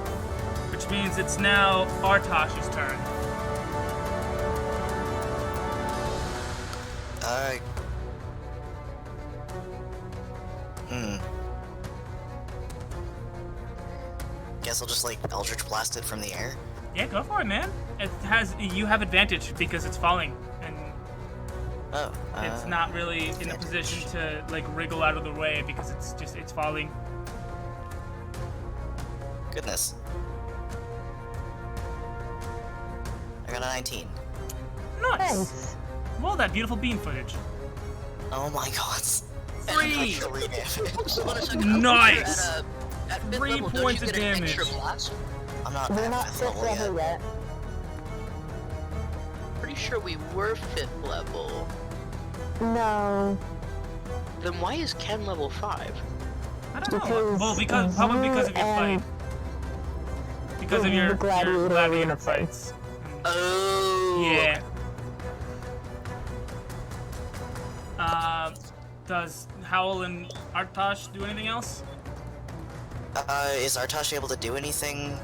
which means it's now Artosh's turn. Guess I'll just like Eldritch Blast it from the air. Yeah, go for it, man. You have advantage because it's falling, and it's not really in a position to like wriggle out of the way because it's falling. Goodness. I got a 19. Nice. Nice. Roll that beautiful beam footage. Oh my god. 3. So on a second, Nice. At 5th 3 level, don't points you of get an damage. extra blast? I'm not We're at not 5th 5th level yet. Pretty sure we were 5th level. No. Then why is Ken level 5? I don't know. Because Well, probably because of your and- fight. Because of the your gladiator gladiator arena fights. Oh. Yeah. Does Howle and Artosh do anything else? Is Artosh able to do anything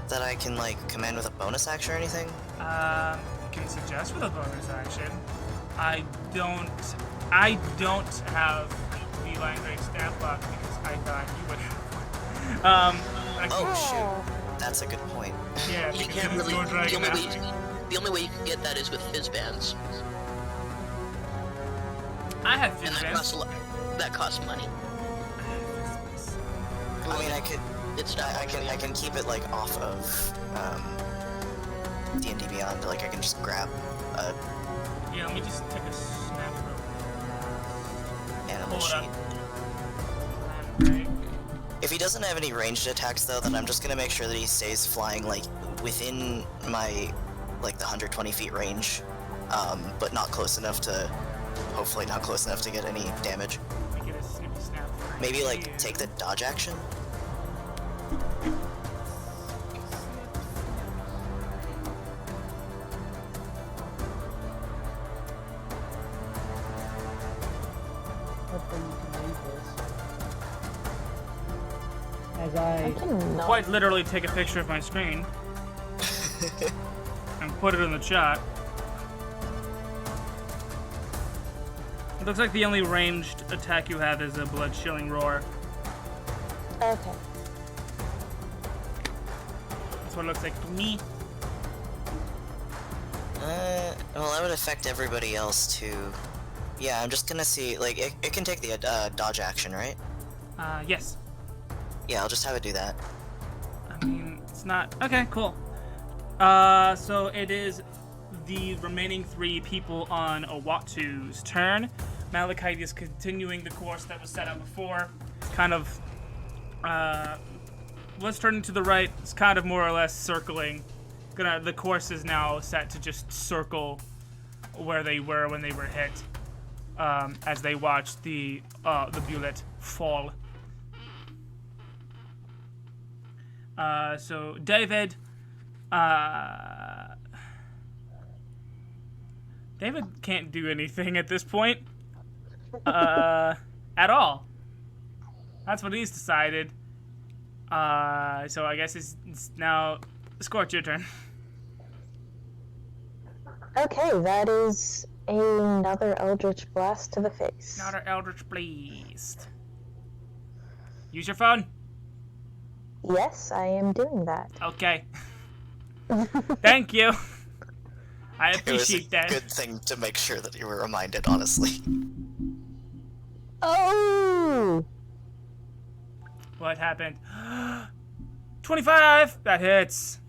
that I can like command with a bonus action or anything? You can suggest with a bonus action. I don't have the Line Drake stamp block because I thought you would have one. Oh shoot, that's a good point. Yeah, You because can't it's really. your dragon. The only way you can get that is with fizz bands, I have and that costs fizz that costs money. I mean, I could. It's not. I can keep it like off of D&D Beyond. Like I can just grab a Yeah, let me just take a snap animal Hold up. sheet. real quick. If he doesn't have any ranged attacks though, then I'm just gonna make sure that he stays flying like within my like the 120 feet range, but not close enough to. Hopefully not close enough to get any damage. Let me get a snippy snap. Maybe like take the dodge action. As I I cannot. Quite literally take a picture of my screen and put it in the chat. It looks like the only ranged attack you have is a blood chilling roar. Okay. That's what it looks like to me. Well, that would affect everybody else too. Yeah, I'm just gonna see, like, it can take the dodge action, right? Yes. Yeah, I'll just have it do that. I mean, it's not... Okay, cool. So it is the remaining 3 people on Owatu's turn. Malachite is continuing the course that was set out before. Kind of... let's turn to the right. It's kind of more or less circling. The course is now set to just circle where they were when they were hit. As they watched the bullet fall. So David can't do anything at this point. At all. That's what he's decided. So I guess it's now Skortch, your turn. Okay, that is another Eldritch Blast to the face. Another Eldritch Blast. Use your phone. Yes, I am doing that. Okay. Thank you. I It was a appreciate that. good thing to make sure that you were reminded, honestly. Oh! What happened? 25! That hits.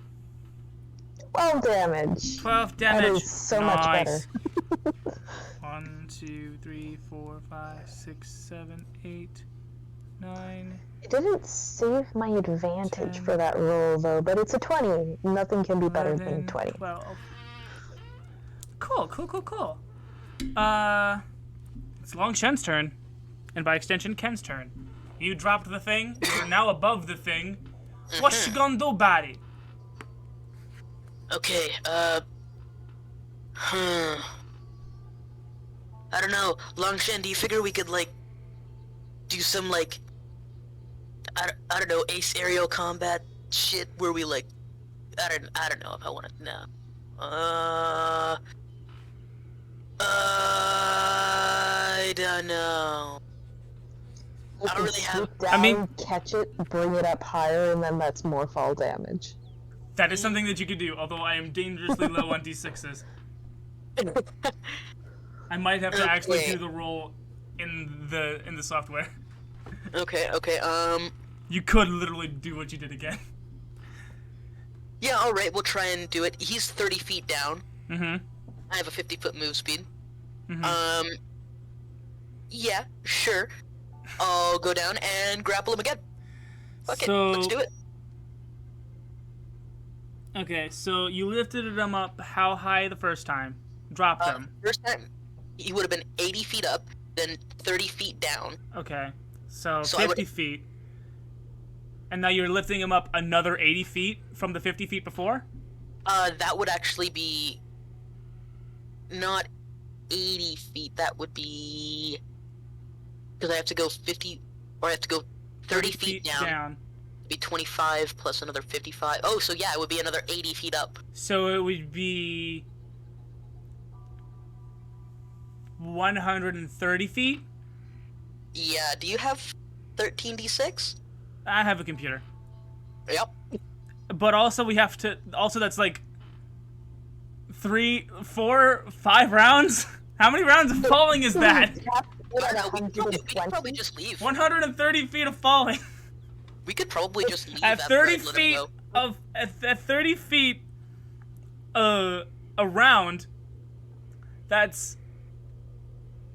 12 damage. 12 That damage. is so much better. 1, 2, 3, 4, 5, 6, 7, 8, 9. It didn't save my advantage 10, for that roll, though, but it's a 20. Nothing can be better 11, than 20. 12. Cool. It's Long Shen's turn. And by extension, Ken's turn. You dropped the thing. You're now above the thing. What you gonna do about it? Okay, I don't know. Longshan, do you figure we could, like, do some, like, I don't know, ace aerial combat shit where we, like, I don't know if I want to, no. I don't know. I don't really have... Swoop down, catch it, bring it up higher, and then that's more fall damage. That is something that you could do, although I am dangerously low on d6s. I might have to actually do the roll in the software. Okay, You could literally do what you did again. yeah, alright, we'll try and do it. He's 30 feet down. Mm-hmm. I have a 50-foot move speed. Mm-hmm. Yeah, sure. I'll go down and grapple him again. Fuck it, let's do it. Okay, so you lifted him up how high the first time? Dropped him. First time, he would have been 80 feet up, then 30 feet down. Okay, so So 50 feet. And now you're lifting him up another 80 feet from the 50 feet before? That would actually be... not 80 feet, that would be... because I have to go 50... or I have to go 30 feet down. Be 25 plus another 55. Oh, so yeah, it would be another 80 feet up. So it would be 130 feet? Yeah, do you have 13d6? I have a computer. Yep. But also we have to... Also that's like 3, 4, 5 rounds? How many rounds of falling is that? We could probably just leave. 130 feet of falling. We could probably just leave At after 30 I let him feet go. of... At 30 feet around, that's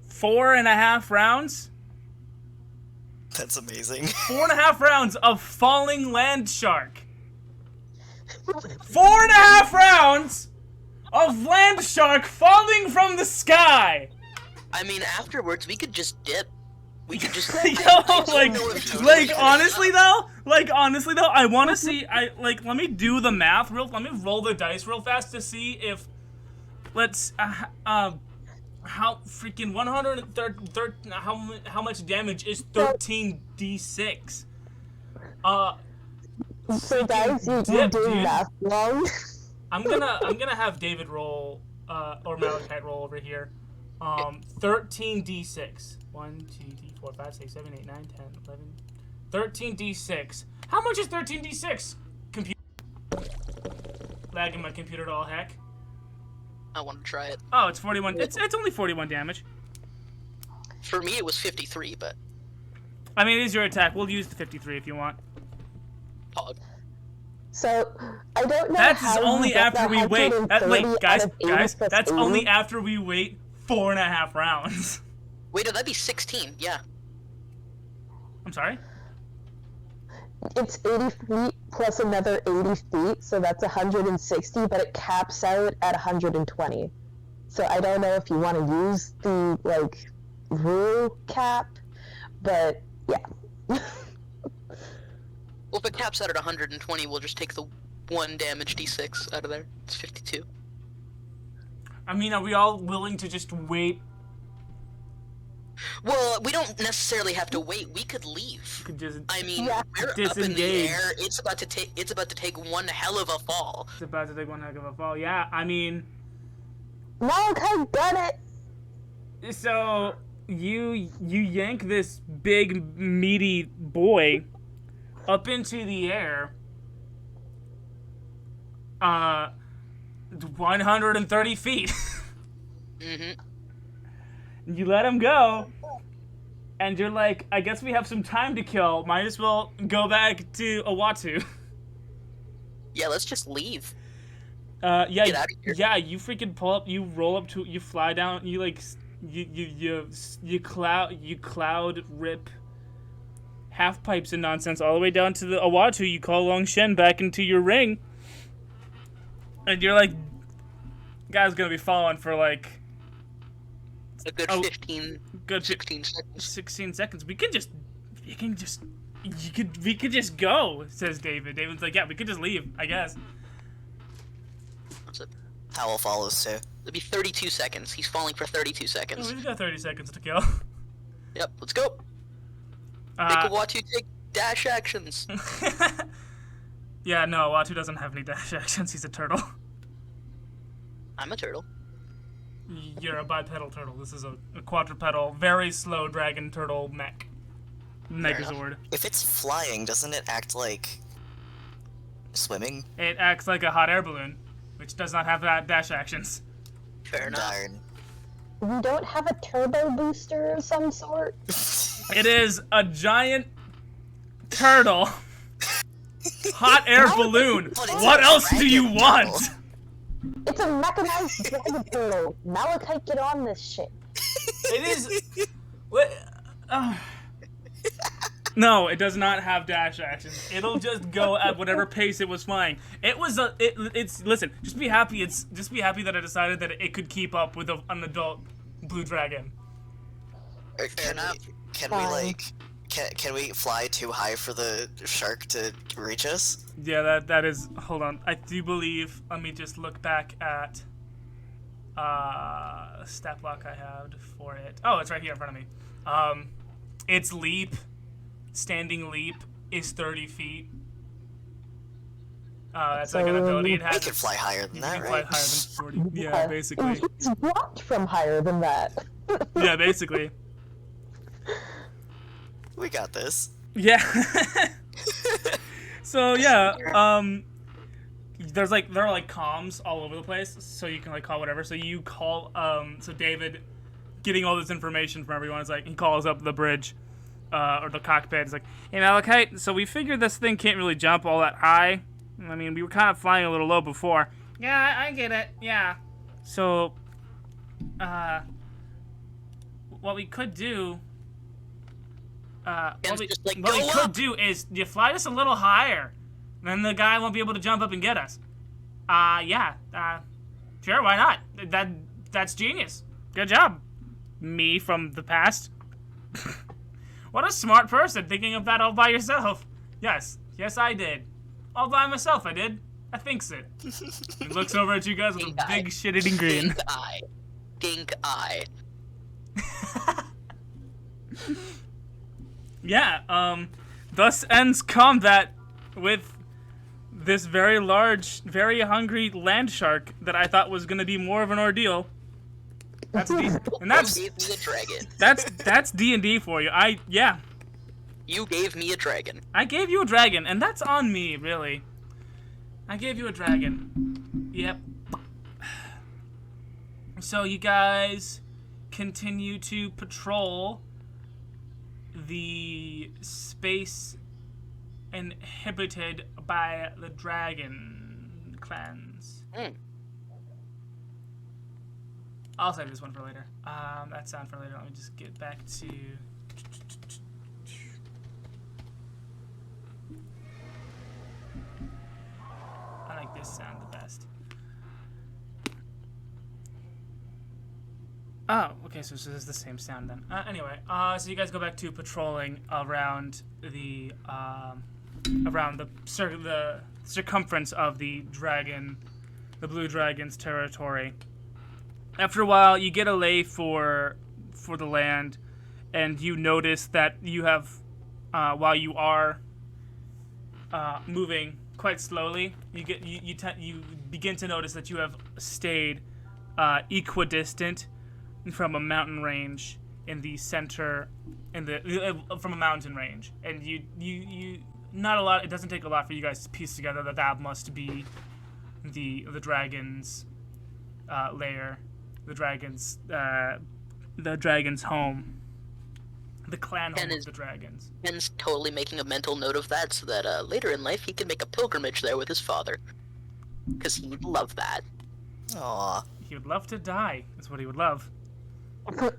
4.5 rounds? That's amazing. 4.5 rounds of falling land shark. 4.5 rounds of land shark falling from the sky. I mean, afterwards, we could just dip. We could just... honestly though, I want to see, let me do the math let me roll the dice real fast to see if, how freaking 130, how much damage is 13d6? So guys, you're doing math wrong. I'm gonna have David roll, or Malachite roll over here. 13d6. 1, 2, 3, 4, 5, 6, 7, 8, 9, 10, 11. 13d6. How much is 13d6? Computer. Lagging my computer to all heck. I want to try it. Oh, it's 41. It's only 41 damage. For me, it was 53, but... I mean, it is your attack. We'll use the 53 if you want. Pog. So, I don't know That's how only you get after we wait. 130 Wait, out of 80 guys, plus that's 80. only after we wait 4.5 rounds. Wait, no, that'd be 16, yeah. I'm sorry? It's 80 feet plus another 80 feet, so that's 160, but it caps out at 120. So I don't know if you want to use the, rule cap, but yeah. Well, if it caps out at 120, we'll just take the 1 damage d6 out of there. It's 52. I mean, are we all willing to just wait? Well, we don't necessarily have to wait. We could leave. I mean, Yeah. we're up in the Disengage. air. It's about to take one hell of a fall. It's about to take one heck of a fall. Yeah, I mean... Malachi done it! So, you yank this big, meaty boy up into the air. 130 feet. Mm-hmm. You let him go, and you're like, I guess we have some time to kill. Might as well go back to Owatu. Yeah, let's just leave. Yeah, Get outta here. yeah. You freaking pull up. You roll up to. You fly down. You like. You cloud rip half pipes and nonsense all the way down to the Owatu. You call Long Shen back into your ring, and you're like, guy's gonna be falling for like A good 15, good 16 seconds. 16 seconds. We could just go, says David. David's like, yeah, we could just leave, I guess. What's it? Howle follows too. It'll be 32 seconds. He's falling for 32 Oh, seconds. we've got 30 seconds to kill. Yep, let's go. Make Owatu take dash actions. Yeah, no, Watu doesn't have any dash actions. He's a turtle. I'm a turtle. You're a bipedal turtle. This is a quadrupedal, very slow dragon turtle mech. Megazord. If it's flying, doesn't it act like swimming? It acts like a hot air balloon, which does not have that dash actions. Fair enough. Darn. We don't have a turbo booster of some sort. It is a giant turtle. Hot air balloon. But it's What a else do you dragon want? turtle. It's a mechanized dragon turtle. Malachite, get on this shit. It is. What? Oh. No, it does not have dash actions. It'll just go at whatever pace it was flying. It's listen. Just be happy that I decided that it could keep up with an adult blue dragon. Fair enough. Can we fly too high for the shark to reach us? Yeah, that is. Hold on. I do believe. Let me just look back at stat block I had for it. Oh, it's right here in front of me. Its leap, standing leap, is 30 feet. That's like an ability it has. We could fly higher than You that, can fly right? higher than 40. Yeah, basically. It's dropped from higher than that. Yeah, basically. We got this. Yeah. So yeah, there are like comms all over the place, so you can like call whatever. So you call so David, getting all this information from everyone, is like he calls up the bridge, or the cockpit. It's like, hey Malachite, so we figured this thing can't really jump all that high. I mean, we were kind of flying a little low before. Yeah, I get it. Yeah. So, what we could do. What we could do is you fly us a little higher, then the guy won't be able to jump up and get us. Yeah. Sure, why not? That's genius. Good job, me from the past. What a smart person, thinking of that all by yourself. Yes, I did. All by myself, I did. I thinks it. He looks over at you guys with a big shit-eating grin. Dink eye. Yeah, thus ends combat with this very large, very hungry land shark that I thought was gonna be more of an ordeal. That's and that's You gave me a dragon. that's D&D for you. You gave me a dragon. I gave you a dragon, and that's on me, really. I gave you a dragon. Yep. So you guys continue to patrol the space inhabited by the dragon clans. I'll save this one for later. That sound for later. Let me just get back to... I like this sound the best. Oh, okay, so this is the same sound then. Anyway, so you guys go back to patrolling around the circumference of the dragon, the blue dragon's territory. After a while, you get a lay for the land, and you notice that you have, while you are moving quite slowly, you begin to notice that you have stayed equidistant from a mountain range in the center, from a mountain range, and you not a lot. It doesn't take a lot for you guys to piece together that must be the dragon's lair, the dragon's home, the clan home of the dragons. Ken's totally making a mental note of that so that later in life he can make a pilgrimage there with his father. Because he would love that. Aww. He would love to die. That's what he would love.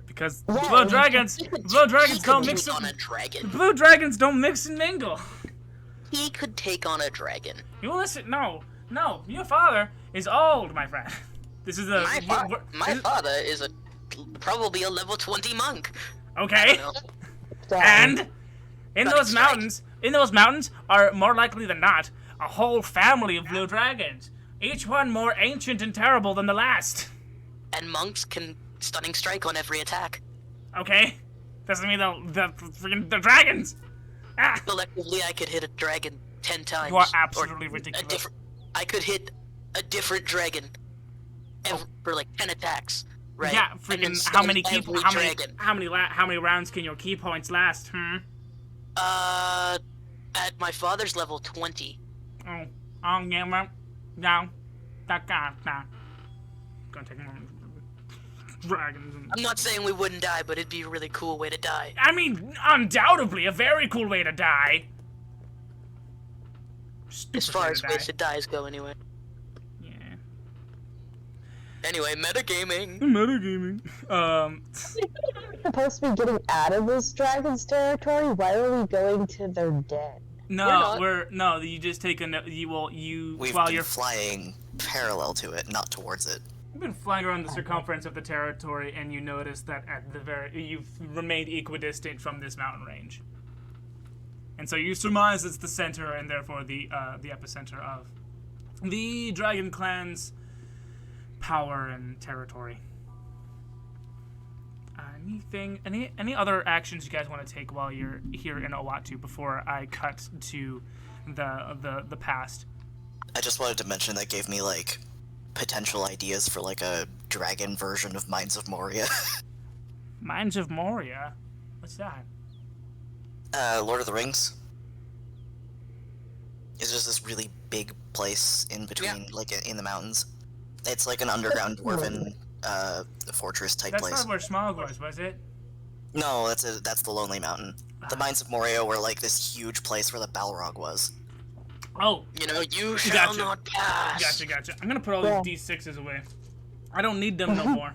Because Yeah, blue dragons don't mix on a dragon. blue dragons don't mix and mingle. He could take on a dragon. You listen? No. Your father is old, my friend. This is a My father is probably a level 20 monk. okay. I don't know. And in Running those strike. mountains are more likely than not a whole family of blue dragons, each one more ancient and terrible than the last. And monks can stunning strike on every attack. Okay, doesn't mean the dragons. Ah, Collectively, I could hit a dragon 10 times. you are or absolutely ridiculous. I could hit a different dragon for like 10 attacks. Right? Yeah, And then freaking stun how many every dragon. how many rounds can your key points last? At my father's level 20. Oh, yeah, well, no, that guy, nah. Gonna take more dragons. I'm not saying we wouldn't die, but it'd be a really cool way to die. I mean, undoubtedly a very cool way to die. As far as ways to dies go, anyway. Yeah. Anyway, metagaming. Metagaming. Supposed to be getting out of this dragon's territory. Why are we going to their den? You just take We've while been you're flying parallel to it, not towards it. You've been flying around the circumference of the territory, and you notice that you've remained equidistant from this mountain range, and so you surmise it's the center, and therefore the epicenter of the Dragon Clan's power and territory. Any other actions you guys want to take while you're here in Owatu before I cut to the past? I just wanted to mention that gave me, like, potential ideas for, like, a dragon version of Mines of Moria. Mines of Moria? What's that? Lord of the Rings. It's just this really big place in between, like, in the mountains. It's like an underground dwarven fortress type That's place. not where Smog was it? No, that's the Lonely Mountain. The Mines of Moria were like this huge place where the Balrog was. Oh, You know, you shall Gotcha. not pass. gotcha. I'm gonna put all these D6s away. I don't need them no more.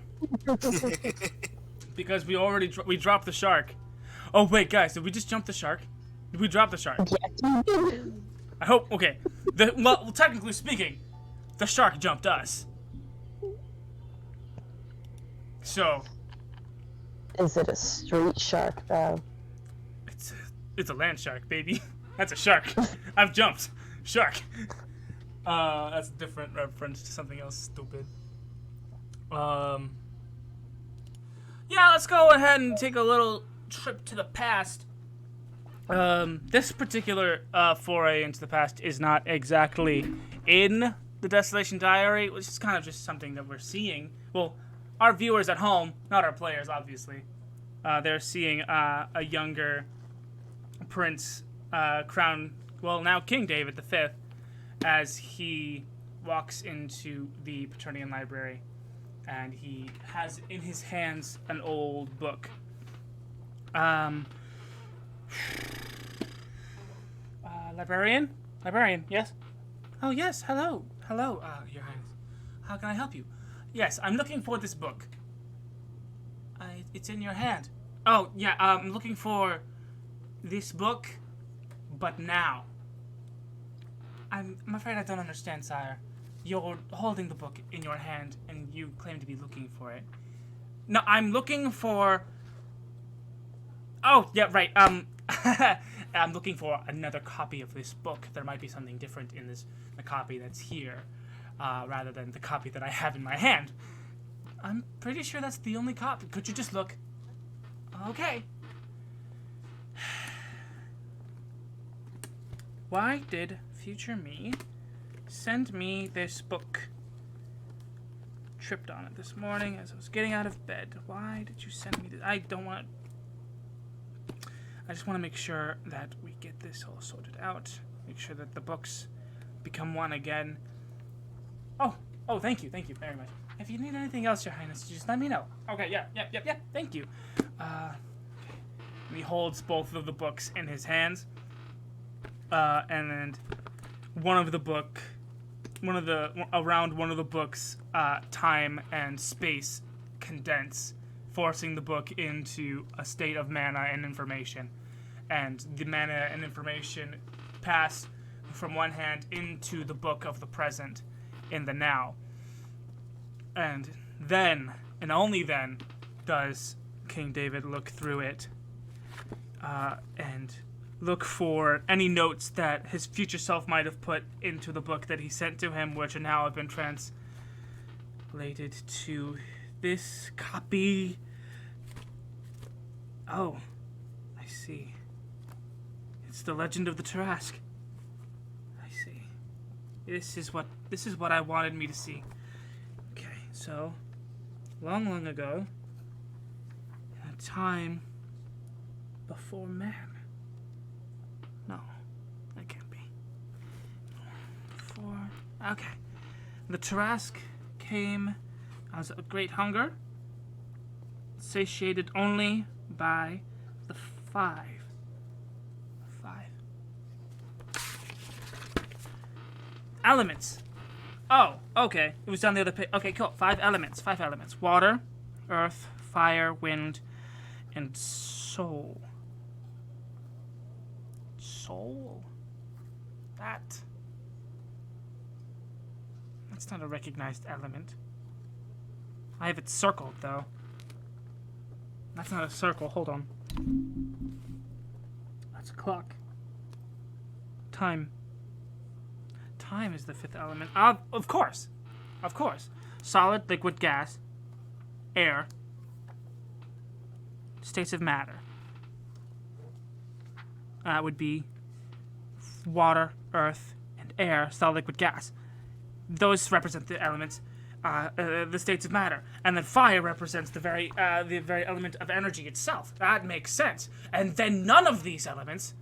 Because we dropped the shark. Oh wait, guys, did we just jump the shark? Did we drop the shark? I hope. Okay. Well, technically speaking, the shark jumped us. So Is it a street shark, though? it's a land shark, baby. That's a shark. I've jumped. Shark. That's a different reference to something else stupid. Yeah, let's go ahead and take a little trip to the past. This particular foray into the past is not exactly in the Desolation Diary, which is kind of just something that we're seeing. Well, our viewers at home, not our players, obviously. They're seeing a younger prince, now King David V, as he walks into the Paternian library, and he has in his hands an old book. Librarian? Librarian, yes? Oh, yes, hello, Your Highness. How can I help you? Yes, I'm looking for this book. It's in your hand. Oh, yeah, I'm looking for this book, but now. I'm afraid I don't understand, sire. You're holding the book in your hand, and you claim to be looking for it. No, I'm looking for... Oh, yeah, right, I'm looking for another copy of this book. There might be something different in the copy that's here, rather than the copy that I have in my hand. I'm pretty sure that's the only copy. Could you just look? Okay. Why did future me send me this book? Tripped on it this morning as I was getting out of bed. Why did you send me this? I just want to make sure that we get this all sorted out. Make sure that the books become one again. Oh, thank you very much. If you need anything else, Your Highness, just let me know. Okay, yeah, thank you. And he holds both of the books in his hands. And then around one of the books, time and space condense, forcing the book into a state of mana and information. And the mana and information pass from one hand into the book of the present in the now. And then, and only then, does King David look through it and look for any notes that his future self might have put into the book that he sent to him, which now have been translated to this copy. Oh, I see. It's the Legend of the Tarask. I see. This is what I wanted me to see. Okay, so long ago, in a time before man. No, that can't be. Before. Okay. The Tarask came as a great hunger, satiated only by the five. Elements. Oh, okay. It was on the other page. Okay, cool. 5 elements. 5 elements. Water, earth, fire, wind, and soul. Soul? That's not a recognized element. I have it circled, though. That's not a circle. Hold on. That's a clock. Time. Time is the 5th element. Of course. Solid, liquid, gas, air, states of matter. That would be water, earth, and air, solid, liquid, gas. Those represent the elements, the states of matter. And then fire represents the very element of energy itself. That makes sense. And then none of these elements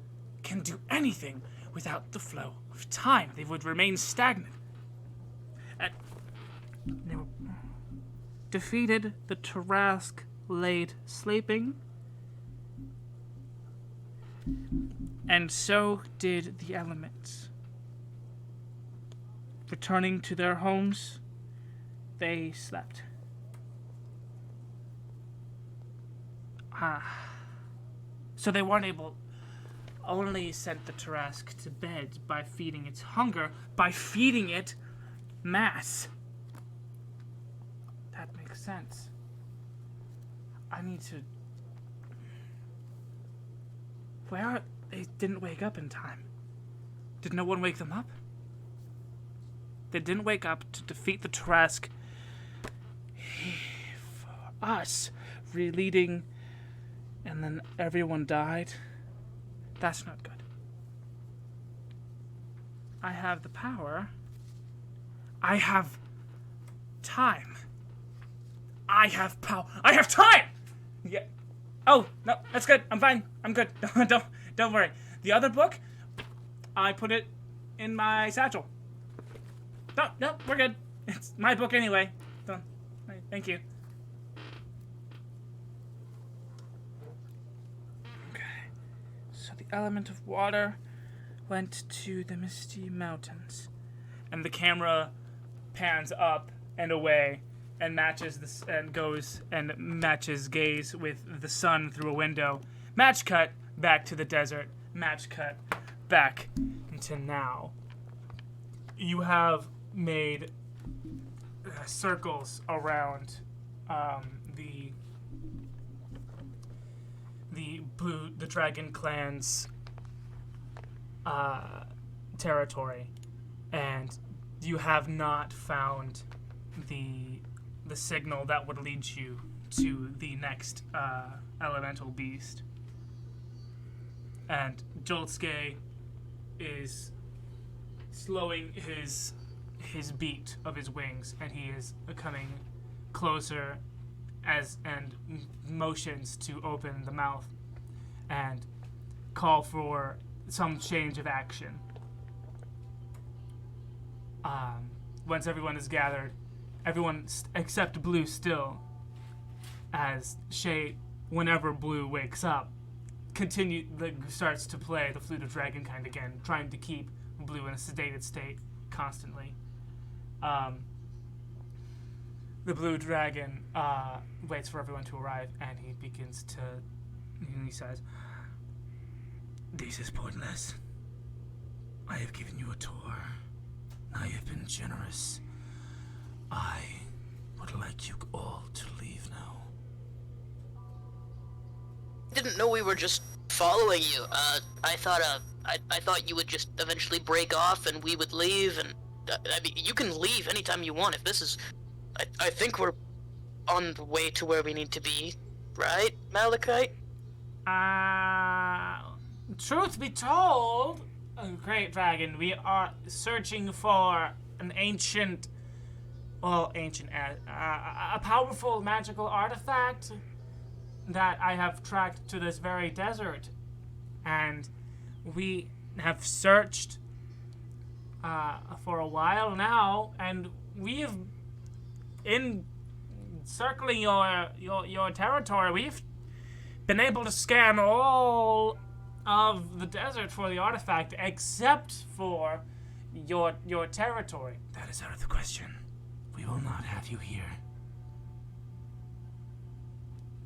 can do anything without the flow of time. They would remain stagnant. And they were defeated. The Tarask laid sleeping. And so did the elements. Returning to their homes, they slept. So they weren't able... only sent the Tarask to bed by feeding its hunger, by feeding it mass. That makes sense. I need to... They didn't wake up in time. Did no one wake them up? They didn't wake up to defeat the Tarask for us, leading, and then everyone died. That's not good. I have the power. I have time. I have power. I have time! Yeah. Oh, no, that's good. I'm fine. I'm good. Don't worry. The other book, I put it in my satchel. No, we're good. It's my book anyway. Thank you. So the element of water went to the misty mountains. And the camera pans up and away and matches this and goes and matches gaze with the sun through a window. Match cut back to the desert. Match cut back to now. You have made circles around the Dragon Clan's territory, and you have not found the signal that would lead you to the next elemental beast. And Joltske is slowing his beat of his wings, and he is coming closer and motions to open the mouth and call for some change of action. once everyone is gathered, everyone except Blue still, as Shay, whenever Blue wakes up, starts to play the Flute of Dragonkind again, trying to keep Blue in a sedated state constantly. The Blue Dragon waits for everyone to arrive, and he begins to... And he says, "This is pointless. I have given you a tour. I have been generous. I would like you all to leave now." I didn't know we were just following you. I thought you would just eventually break off and we would leave, and I mean, you can leave anytime you want. If this is, I think we're on the way to where we need to be, right, Malachite? Truth be told, Great Dragon, we are searching for an ancient, a powerful magical artifact that I have tracked to this very desert, and we have searched for a while now, and we have, in circling your territory, we've been able to scan all of the desert for the artifact except for your territory. That is out of the question. We will not have you here.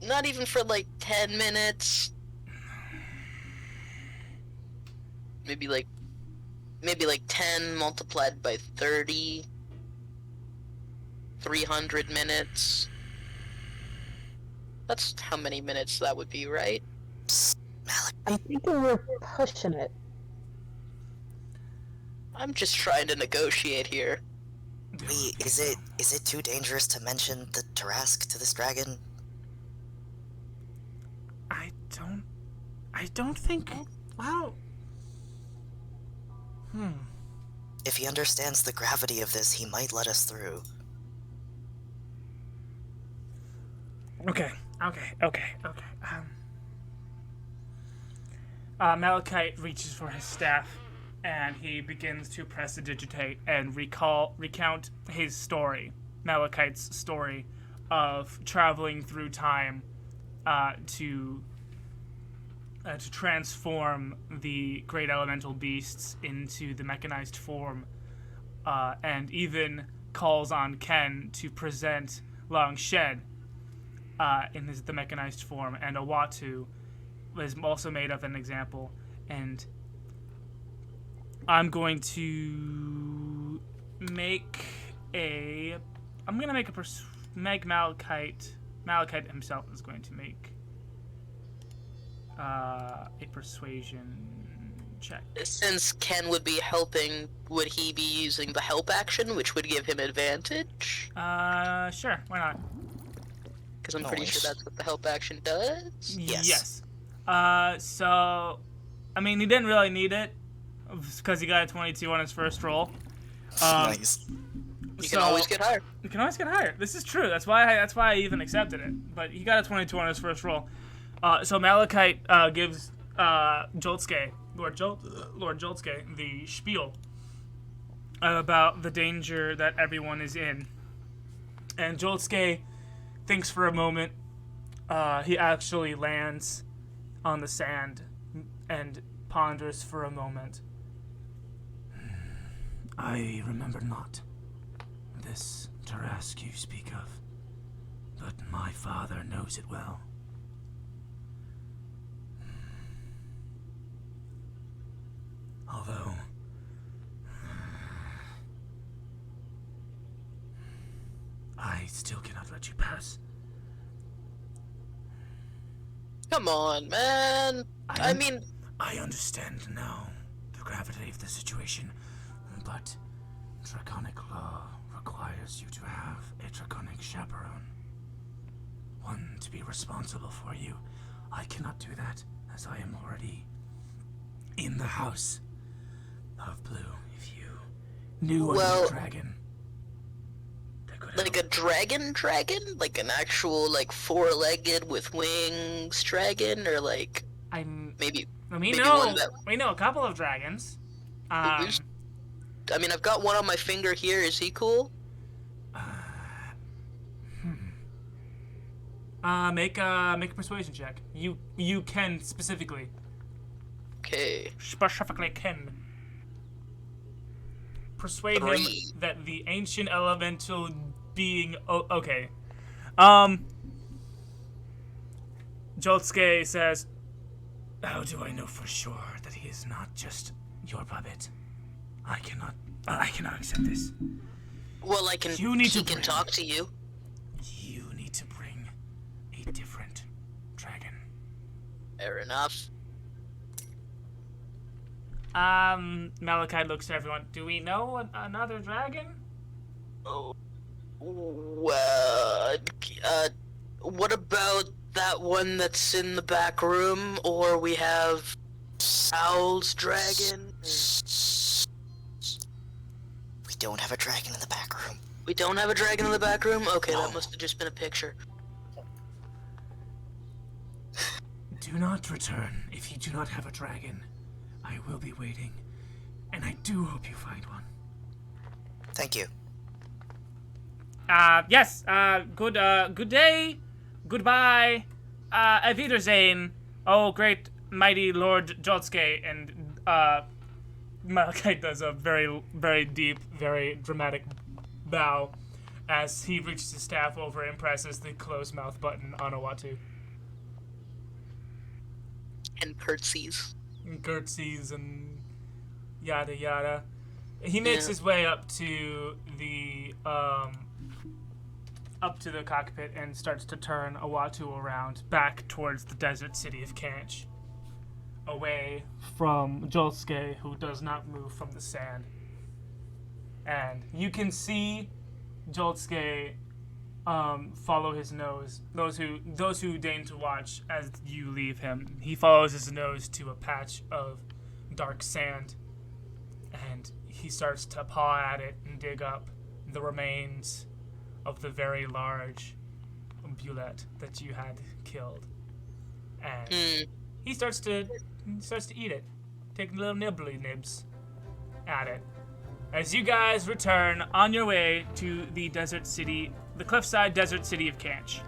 Not even for like 10 minutes. Maybe like 10 multiplied by 30. 300 minutes. That's how many minutes that would be, right? I'm thinking we're pushing it. I'm just trying to negotiate here. Wait, is it too dangerous to mention the Tarask to this dragon? I don't think, well... If he understands the gravity of this, he might let us through. Okay. Malachite reaches for his staff, and he begins to prestidigitate and recount his story, Malachite's story of traveling through time to transform the great elemental beasts into the mechanized form, and even calls on Ken to present Long Shed in the mechanized form, and Awatu is also made of an example. And I'm going to make Malachite himself is going to make a persuasion check. Since Ken would be helping, would he be using the help action, which would give him advantage? Sure, why not? Because I'm pretty sure that's what the help action does. Yes. So, I mean, he didn't really need it because he got a 22 on his first roll. Nice. You can always get higher. You can always get higher. This is true. That's why I even accepted it. But he got a 22 on his first roll. So Malachite gives Joltske, Lord Joltske, the spiel about the danger that everyone is in. And Joltske thinks for a moment. He actually lands on the sand and ponders for a moment. I remember not this Tarask you speak of, but my father knows it well. Although, I still cannot let you pass. Come on, man. I mean... I understand now the gravity of the situation, but draconic law requires you to have a draconic chaperone. One to be responsible for you. I cannot do that, as I am already in the house of Blue. If you knew a dragon... Like a dragon? Like an actual, like, four-legged with wings dragon? Or, like, we know a couple of dragons. I mean, I've got one on my finger here. Is he cool? Make a persuasion check. You can specifically. Okay. Specifically can. Persuade him 3. that the ancient elemental being. Oh, okay. Joltske says, How do I know for sure that he is not just your puppet? I cannot accept this. Well, You need he to can bring- talk to you. You need to bring a different dragon. Fair enough. Malachi looks at everyone. Do we know another dragon? Oh, well, what about that one that's in the back room? Or we have Howle's dragon? We don't have a dragon in the back room. We don't have a dragon in the back room? Okay, No. that must have just been a picture. Do not return if you do not have a dragon. I will be waiting, and I do hope you find one. Thank you. Yes, good day, goodbye, auf Wiedersehen, oh great mighty Lord Joltske, and, Malachi does a very, very deep, very dramatic bow as he reaches his staff over and presses the close mouth button on Owatu. And curtsies. And curtsies and yada yada. He makes Yeah. his way up to the cockpit and starts to turn Owatu around back towards the desert city of Kanch, away from Joltske, who does not move from the sand. And you can see Joltske follow his nose. Those who deign to watch as you leave him, he follows his nose to a patch of dark sand, and he starts to paw at it and dig up the remains of the very large bullet that you had killed. And he starts to eat it, taking little nibbly nibs at it. As you guys return on your way to the desert city, the cliffside desert city of Kanch.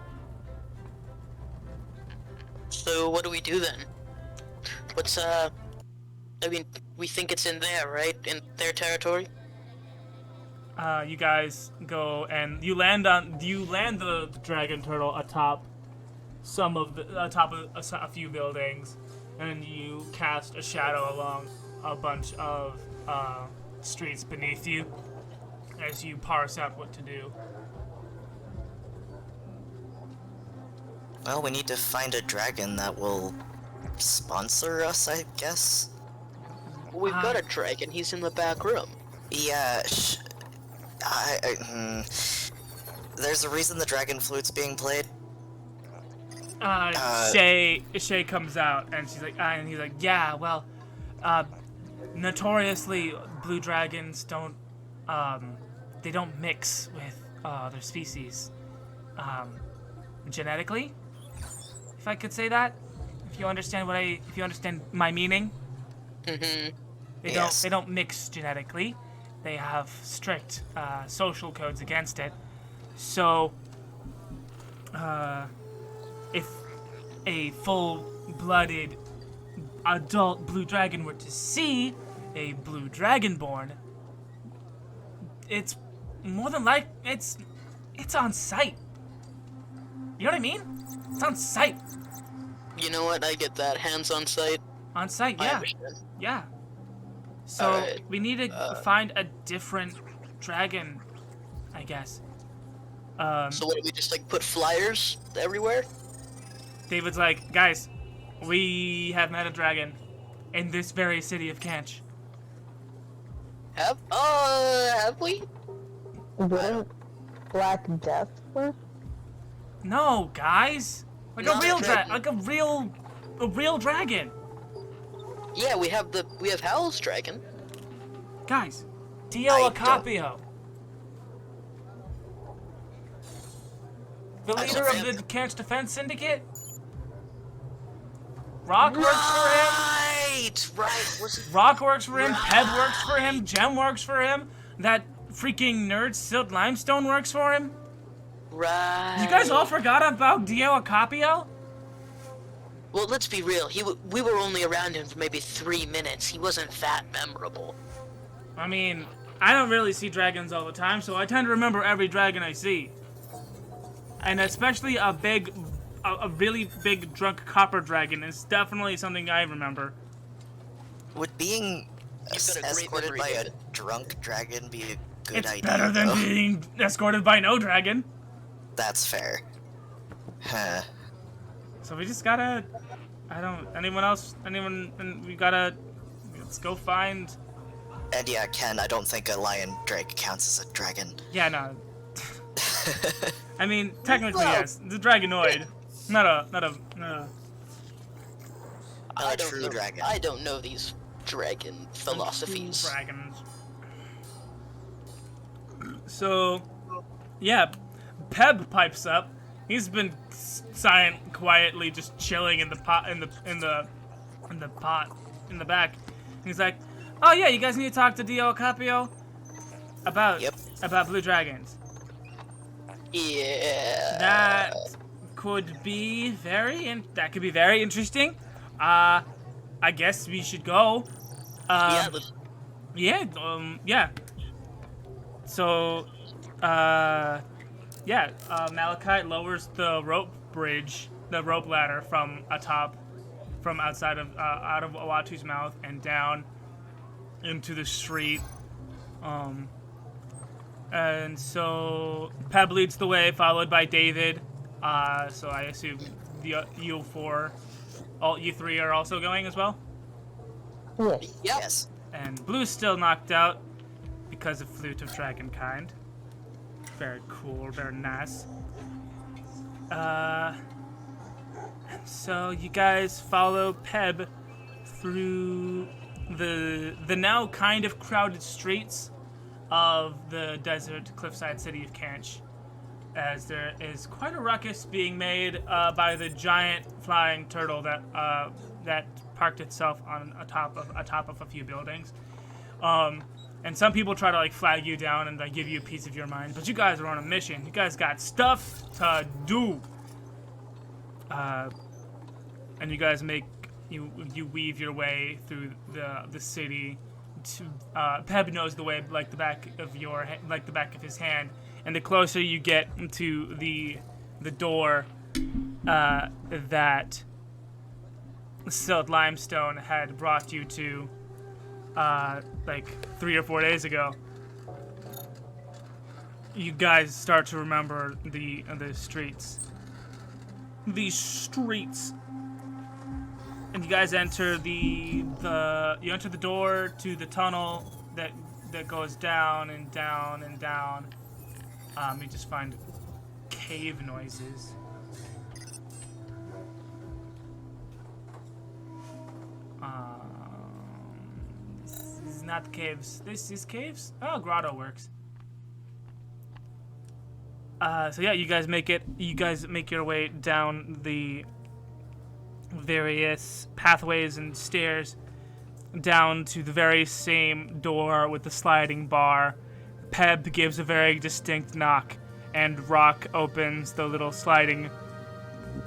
So what do we do then? What's, I mean, we think it's in there, right? In their territory? You guys go and you land the dragon turtle atop a few buildings, and you cast a shadow along a bunch of streets beneath you as you parse out what to do. Well, we need to find a dragon that will sponsor us, I guess. We've got a dragon. He's in the back room. Yeah, there's a reason the dragon flute's being played. Shay comes out and she's like, and he's like, yeah, well, notoriously blue dragons don't mix with their species, genetically, if I could say that, if you understand my meaning. Mm-hmm. Yes. They don't mix genetically. They have strict social codes against it. So, if a full-blooded adult blue dragon were to see a blue dragonborn, it's more than it's on sight. You know what I mean? It's on sight. You know what? I get that. Hands on sight. On sight, I yeah. understand. Yeah. So Alright, we need to find a different dragon, I guess. So what do we just like put flyers everywhere? David's like, guys, we have met a dragon in this very city of Kanch. Have we? Wouldn't Black Death work? No, guys, like Not a real a dragon. a real dragon. Yeah, we have Howle's dragon. Guys, Dio I don't- Acapio. The I leader don't of think- the Kanch Defense Syndicate? Rock works for him? Right! right. Rock works for him, Peb works for him, Gem works for him, that freaking nerd Silt Limestone works for him. Right. You guys all forgot about Dio Acapio? Well, let's be real. We were only around him for maybe 3 minutes. He wasn't that memorable. I mean, I don't really see dragons all the time, so I tend to remember every dragon I see. And especially a really big drunk copper dragon is definitely something I remember. Would being You've got a great escorted memory, by a David. drunk dragon be a good It's idea? better than though? being escorted by no dragon. That's fair. Huh. So we just gotta, we gotta, let's go find, And yeah, Ken, I don't think a lion drake counts as a dragon. yeah, no. I mean, technically Well, yes, the dragonoid, not a. A true dragon. I don't know these dragon philosophies. Dragons. So, yeah, Peb pipes up. He's been silent, quietly, just chilling in the pot, in the back. He's like, "Oh yeah, you guys need to talk to Dio Capio about blue dragons." Yeah. That could be very interesting. I guess we should go. Yeah. Yeah. So, Malachite lowers the rope ladder from outside of out of Owatu's mouth and down into the street. And so Peb leads the way, followed by David. So I assume you three are also going as well. Yes. Yep. Yes. And Blue's still knocked out because of Flute of Dragonkind. Very cool, very nice. And so you guys follow Peb through the now kind of crowded streets of the desert cliffside city of Kanch, as there is quite a ruckus being made by the giant flying turtle that parked itself on atop of a few buildings. And some people try to like flag you down and like give you a piece of your mind, but you guys are on a mission. You guys got stuff to do. And you guys you weave your way through the city. To Peb knows the way like the back of his hand, and the closer you get to the door that Silt Limestone had brought you to like 3 or 4 days ago, you guys start to remember the streets. These streets. And you guys enter the door to the tunnel that goes down and down and down. You just find cave noises. This is not caves. This is caves? Oh, grotto works. So yeah, you guys make your way down the various pathways and stairs down to the very same door with the sliding bar. Peb gives a very distinct knock, and Rock opens the little sliding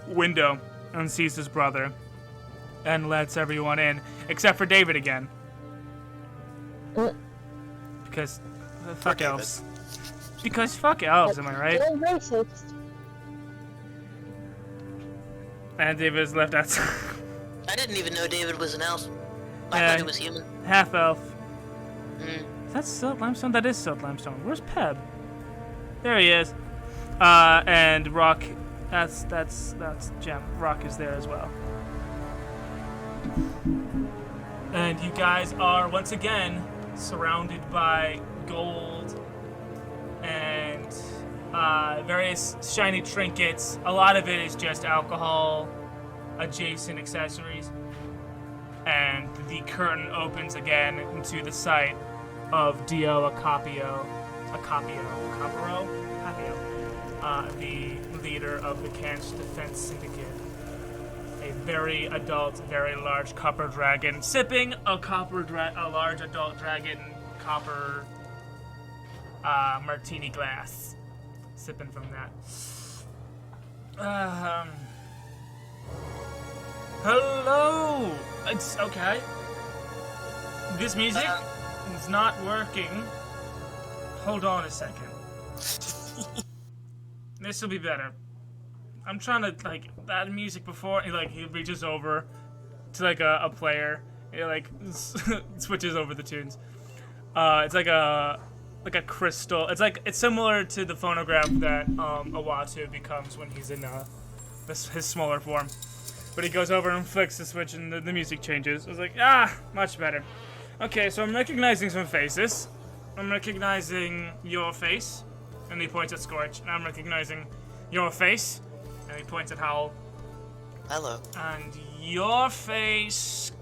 window and sees his brother and lets everyone in, except for David again. Because fuck David. elves. Because fuck elves, am I right? Still racist. And David is left outside. I didn't even know David was an elf. I Yeah. thought he was human. Half elf. Mm. That's Silt Limestone? That is Silt Limestone. Where's Peb? There he is. And Rock, that's Gem. Rock is there as well. And you guys are once again surrounded by gold and various shiny trinkets. A lot of it is just alcohol adjacent accessories. And the curtain opens again into the sight of Dio Acapio, the leader of the Kanch Defense Syndicate. a very adult, very large copper dragon, sipping a large adult dragon copper martini glass. Sipping from that. Hello! It's okay. This music is not working. Hold on a second. This will be better. I'm trying to, like, that music before, he reaches over to, like, a player. He, like, switches over the tunes. It's like a crystal. It's similar to the phonograph that, Awatu becomes when he's in, his smaller form. But he goes over and flicks the switch and the music changes. I was like, much better. Okay, so I'm recognizing some faces. I'm recognizing your face. And he points at Skortch. And I'm recognizing your face. And he points at Howle. Hello. And your face...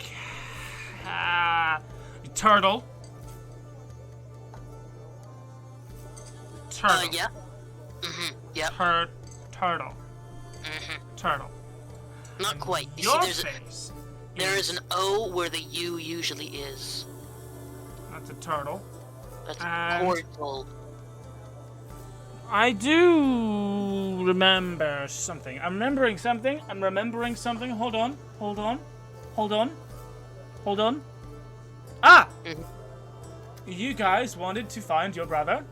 Turtle. Turtle. Yeah. Mm-hmm. Yep. Turtle. Mm-hmm. Turtle. Not quite. You Your see, face. there is an O where the U usually is. That's a turtle. That's And- cordial. I do remember something. I'm remembering something. Hold on. Ah! Mhm. You guys wanted to find your brother,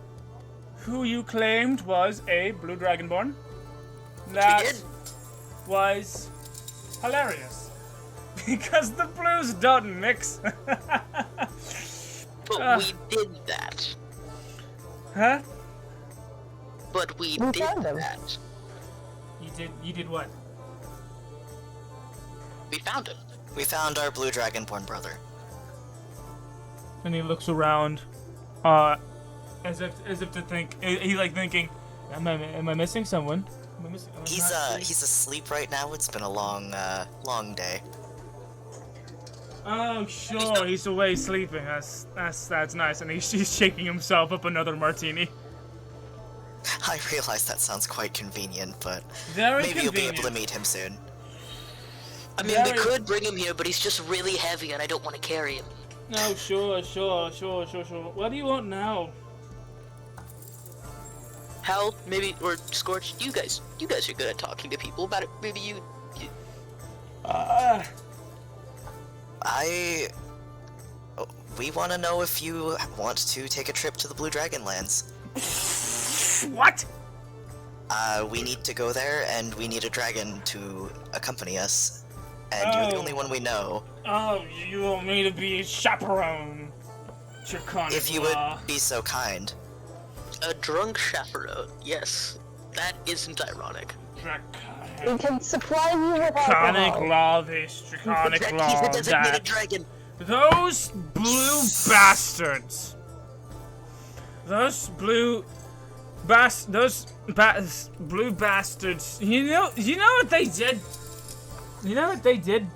who you claimed was a blue dragonborn. That did. was hilarious. Because the blues don't mix. But we did that. Huh? But we We did found him. that. You did what? We found him. We found our blue dragonborn brother. And he looks around, as if to think. He's like thinking, am I missing someone? Am I missing? He's asleep right now. It's been a long day. Oh sure, he's away sleeping. That's nice. And he's shaking himself up another martini. I realize that sounds quite convenient, but Very maybe you'll be convenient. able to meet him soon. I mean, we Very- could bring him here, but he's just really heavy, and I don't want to carry him. Oh sure. What do you want now? Howle, maybe, or Skortch, you guys are good at talking to people about it. Maybe you We want to know if you want to take a trip to the Blue Dragon Lands. What? We need to go there, and we need a dragon to accompany us. And you're the Oh. only one we know. Oh, you want me to be a chaperone? Draconic If you law. would be so kind. a drunk chaperone. Yes, that isn't ironic. We can supply you with Draconic alcohol. law this, draconic He's law a designated that. dragon. Those blue bastards. Those blue bastards. You know what they did? You know what they did?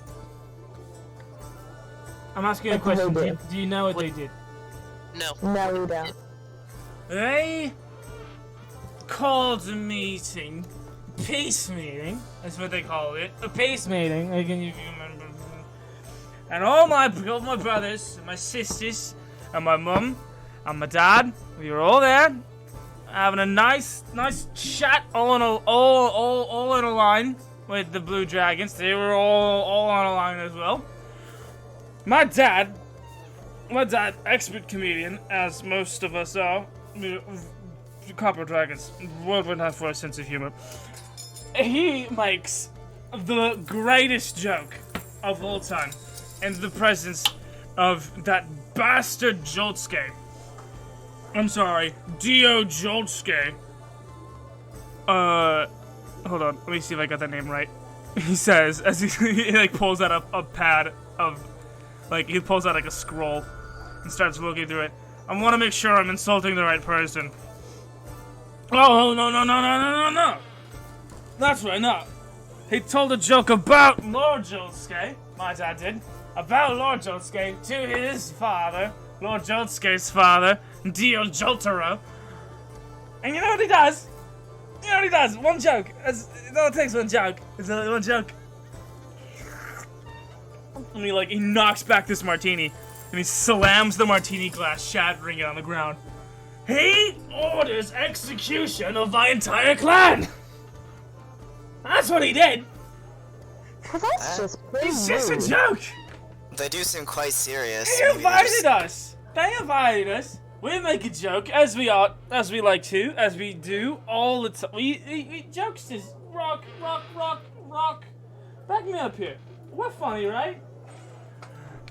I'm asking you a What did question. they Do you know what they did? No. No, we don't. They called a meeting, peace meeting. That's what they call it, a peace meeting. Like, if you remember. And all my brothers, and my sisters, and my mum, and my dad, we were all there, having a nice chat, all in a line with the blue dragons. They were all on a line as well. My dad, expert comedian, as most of us are, copper dragons, world renowned for a sense of humor. He makes the greatest joke of all time in the presence of that bastard Joltske. I'm sorry, Dio Joltske. Hold on, let me see if I got that name right. He says, as he like pulls out a pad of, like, he pulls out like a scroll and starts looking through it. I want to make sure I'm insulting the right person. Oh, no. That's right, no. He told a joke about Lord Joltske, my dad did, about Lord Joltske to his father, Lord Joltske's father, Dio Joltero. And you know what he does? One joke. It only takes one joke. It's only one joke. And he knocks back this martini, and he slams the martini glass, shattering it on the ground. He orders execution of my entire clan! That's what he did! Well, that's just pretty It's just a rude. joke! They do seem quite serious. They Maybe they're just- invited us! They invited us! We make a joke, as we like to, as we do all the time. We jokes is rock. Back me up here. We're funny, right?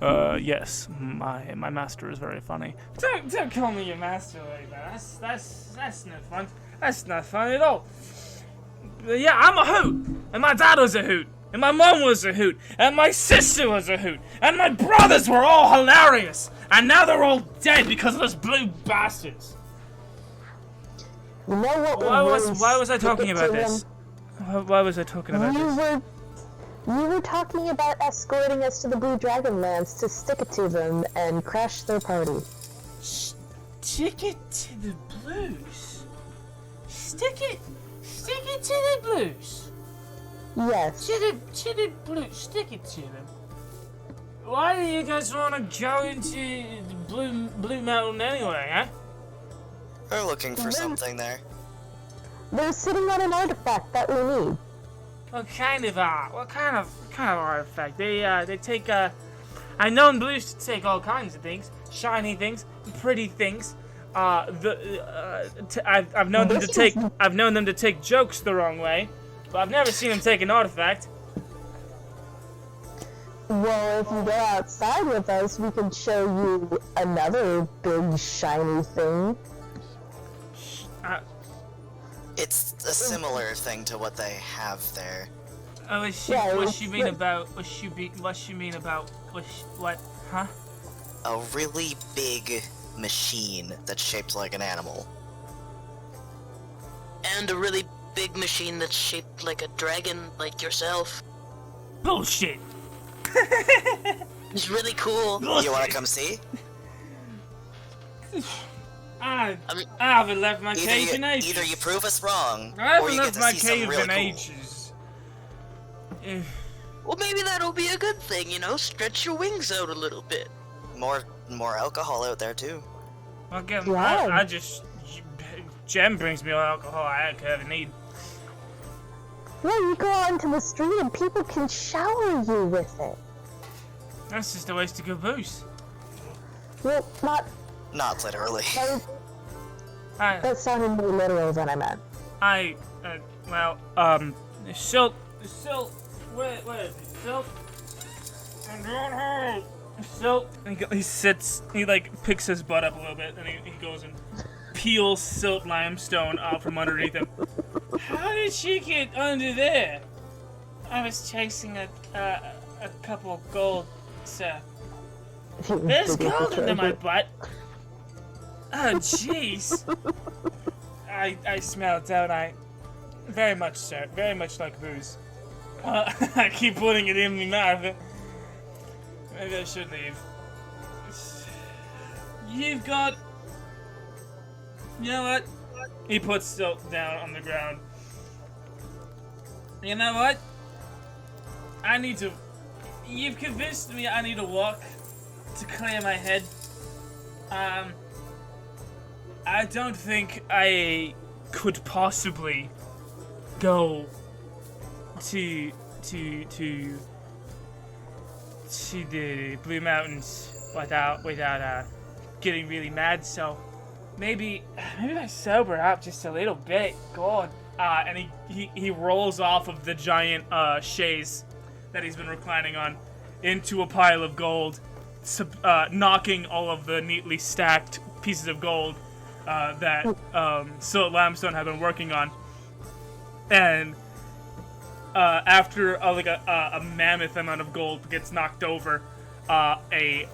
Yes. My master is very funny. Don't call me your master like that. That's not fun. That's not fun at all. But yeah, I'm a hoot, and my dad was a hoot, and my mom was a hoot, and my sister was a hoot, and my brothers were all hilarious, and now they're all dead because of those blue bastards. You know what? Why was I talking about this? Why was I talking about this? You were talking about escorting us to the Blue Dragon Lands to stick it to them and crash their party. Stick it to the blues. Stick it to the blues. Yes. To the blues. Stick it to them. Why do you guys want to go into the Blue Mountain anyway, huh? They're looking for something there. They're sitting on an artifact that we need. What kind of artifact? They take I've known blues to take all kinds of things, shiny things, pretty things. I've known them to take jokes the wrong way, but I've never seen them take an artifact. Well, if you go outside with us, we can show you another big shiny thing. It's a similar thing to what they have there. Oh, what? Huh? A really big machine that's shaped like an animal. And a really big machine that's shaped like a dragon, like yourself. Bullshit. It's really cool. You wanna come see? I haven't left my Either cave in ages. you prove us wrong, I or haven't you get left to my see something cave really in cool. ages. Well, maybe that'll be a good thing, you know? Stretch your wings out a little bit. More alcohol out there too. Again, Yeah. Jem brings me all alcohol I ever need. Well, you go out into the street and people can shower you with it. That's just a waste of good booze. Well, Not literally. that sounded more literal than I meant. Silt, where is he? Silt? Silt. He sits, he picks his butt up a little bit, and he goes and peels silt limestone out from underneath him. How did she get under there? I was chasing a couple of gold, sir. There's gold under my butt. Oh, jeez. I smell it, don't I? Very much, sir. Very much like booze. I keep putting it in my mouth. Maybe I should leave. You've got... You know what? He puts Silt down on the ground. You know what? I need to... You've convinced me I need to walk to clear my head. I don't think I could possibly go to the Blue Mountains without getting really mad. So maybe I sober up just a little bit. God. And he rolls off of the giant chaise that he's been reclining on into a pile of gold, knocking all of the neatly stacked pieces of gold that Silt Limestone had been working on. And after a mammoth amount of gold gets knocked over, a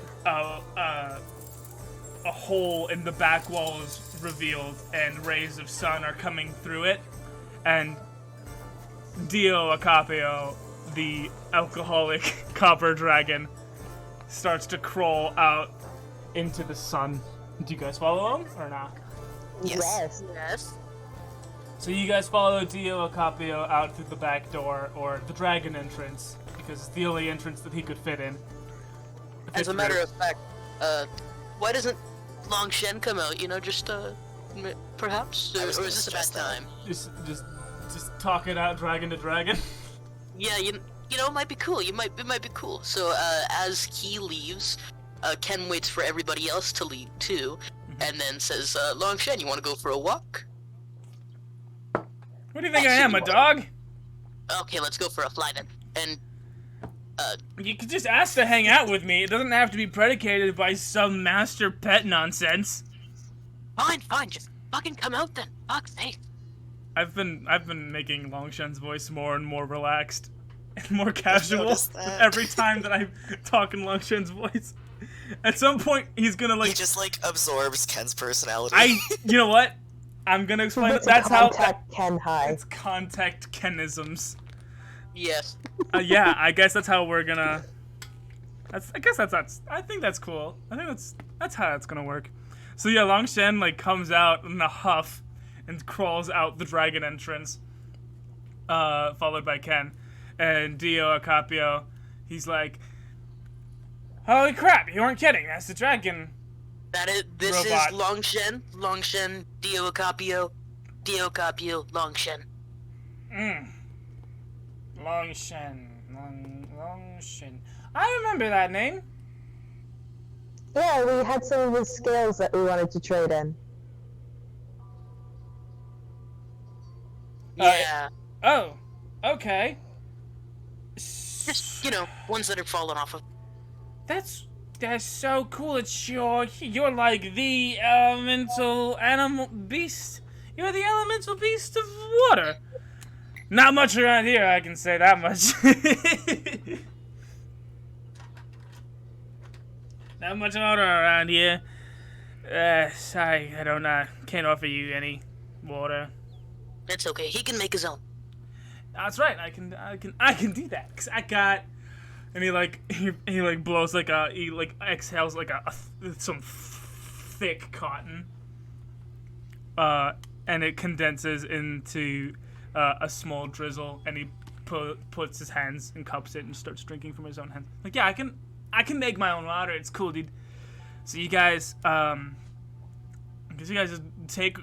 hole in the back wall is revealed, and rays of sun are coming through it. And Dio Acapio, the alcoholic copper dragon, starts to crawl out into the sun. Do you guys follow him or not? Yes. Yes. So you guys follow Dio Acapio out through the back door, or the dragon entrance, because it's the only entrance that he could fit in. As a matter of fact, why doesn't Long Shen come out? just perhaps, or is this a bad time? Just talk it out, dragon to dragon. Yeah, it might be cool. It might be cool. So as he leaves, Ken waits for everybody else to leave too, and then says, "Long Shen, you want to go for a walk?" What do you think I am, a dog? Okay, let's go for a fly then. And you could just ask to hang out with me. It doesn't have to be predicated by some master pet nonsense. Fine, just fucking come out then. Fuck's sake. I've been making Long Shen's voice more and more relaxed and more casual every time that I talk in Long Shen's voice. At some point, he's gonna He just absorbs Ken's personality. You know what? I'm gonna explain it. That's contact Ken high. It's contact Kenisms. Yes. Yeah, I guess that's how we're gonna. I think that's cool. I think that's how it's gonna work. So yeah, Long Shen comes out in a huff and crawls out the dragon entrance, followed by Ken and Dio Acapio. He's like, "Holy crap! You weren't kidding. That's the dragon." This robot. is Long Shen, Dio Acapio, Long Shen. Long Shen. I remember that name. Yeah, we had some of his scales that we wanted to trade in. Yeah. Oh, okay. Just, ones that are falling off of. That's so cool. It's you're like the elemental animal beast. You're the elemental beast of water. Not much around here, I can say that much. Not much water around here. Sorry, I don't can't offer you any water. It's okay. He can make his own. That's right. I can do that. 'Cause I got. And he blows he exhales some thick cotton. And it condenses into a small drizzle, and he puts his hands and cups it and starts drinking from his own hands. Yeah, I can make my own water. It's cool, dude. So you guys, I guess you guys just take